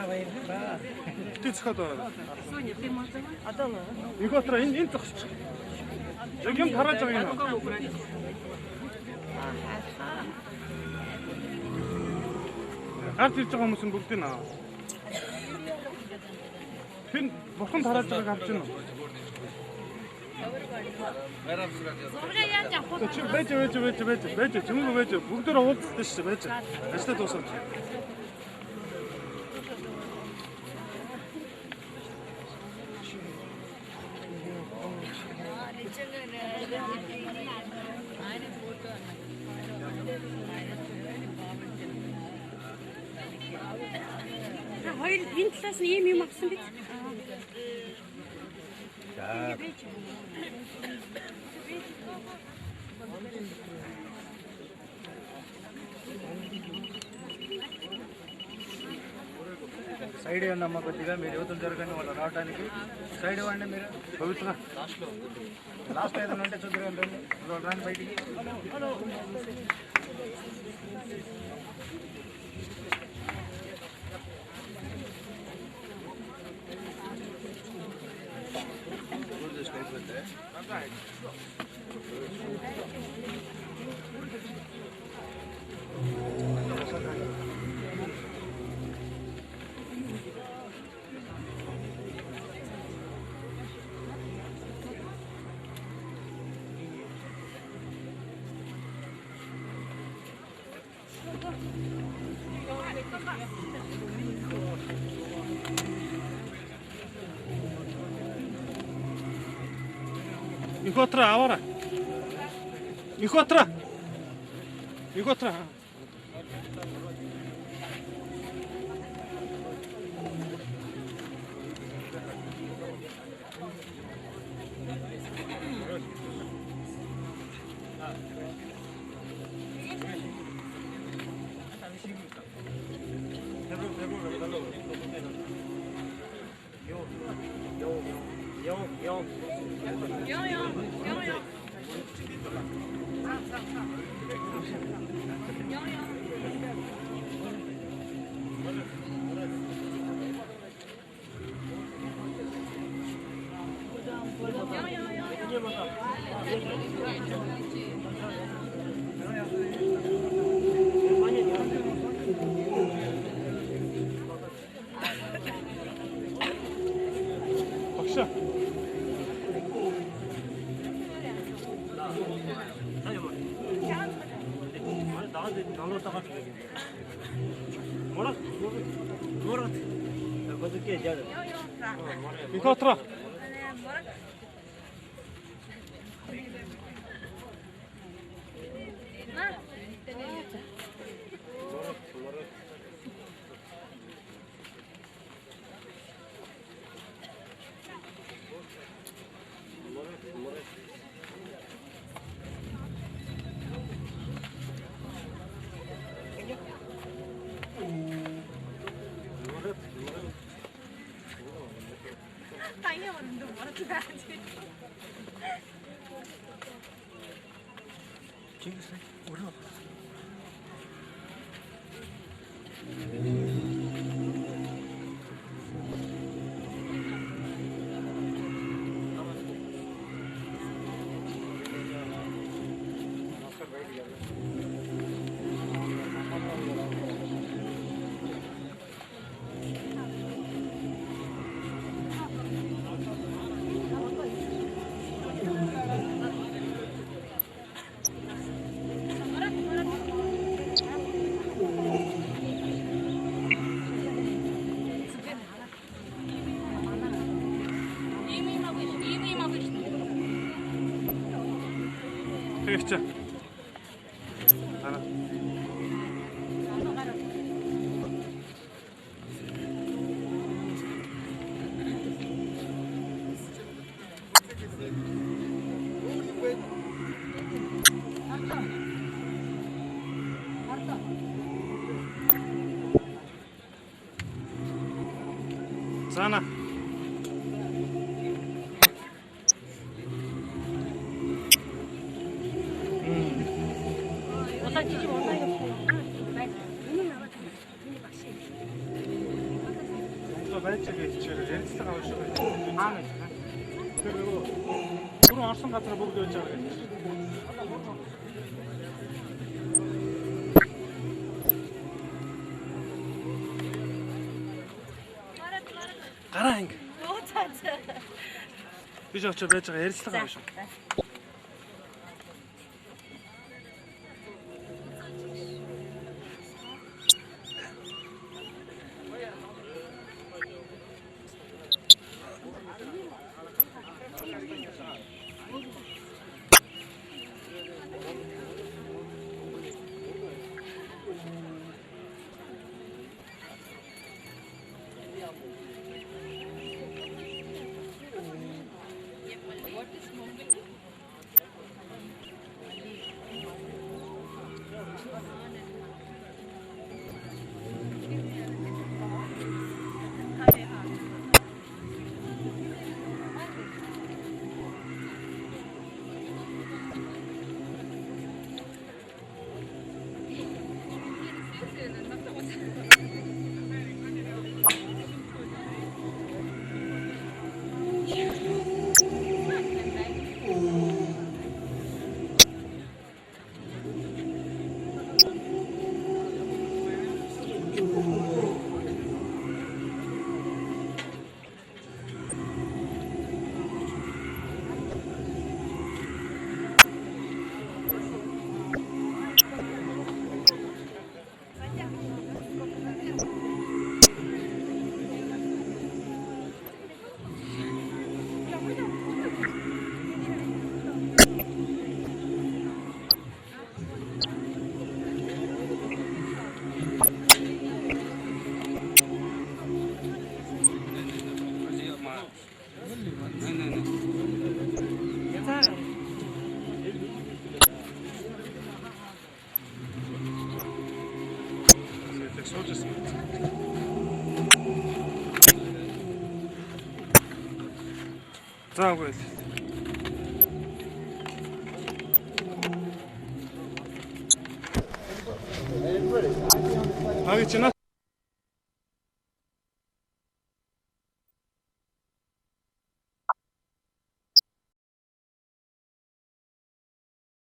왜. птицхада. Соня, ты можешь? 이거 들어. 인 여기 달았잖아. арт ирж байгаа хүмүүс нь бүгдийг наа. Хэн бурхан тарааж байгааг авч гинэ. Байж. Чүмэг байж. Бүгдөө уулзсан шүү байж. Ажлаа дуусгаж. Хоёр энэ талаас нь ийм юм авсан биз? సైడ్ ఇవ్వండి అమ్మ కొద్దిగా మీరు యువతలు జరగండి వాళ్ళు రావడానికి సైడ్ ఇవ్వండి మీరు పవిత్ర లాస్ట్ ఏదైనా ఉంటే చూద్దరండి వాళ్ళు రాని బయటికి Иготра авара. Иготра. 박시야. 이거 어떠라? Tanya mana tu mana tu aja. Pekçe. Ana. Sana. Реалистик авах шиг байна. Тэрөө түрүүн орсон газар бүгд байж байгаа гэж. Гараа ингэ. Оо цаа. Биш очоо байж байгаа ярилцлага авах шиг. What is moment? За үгүй. Агч на.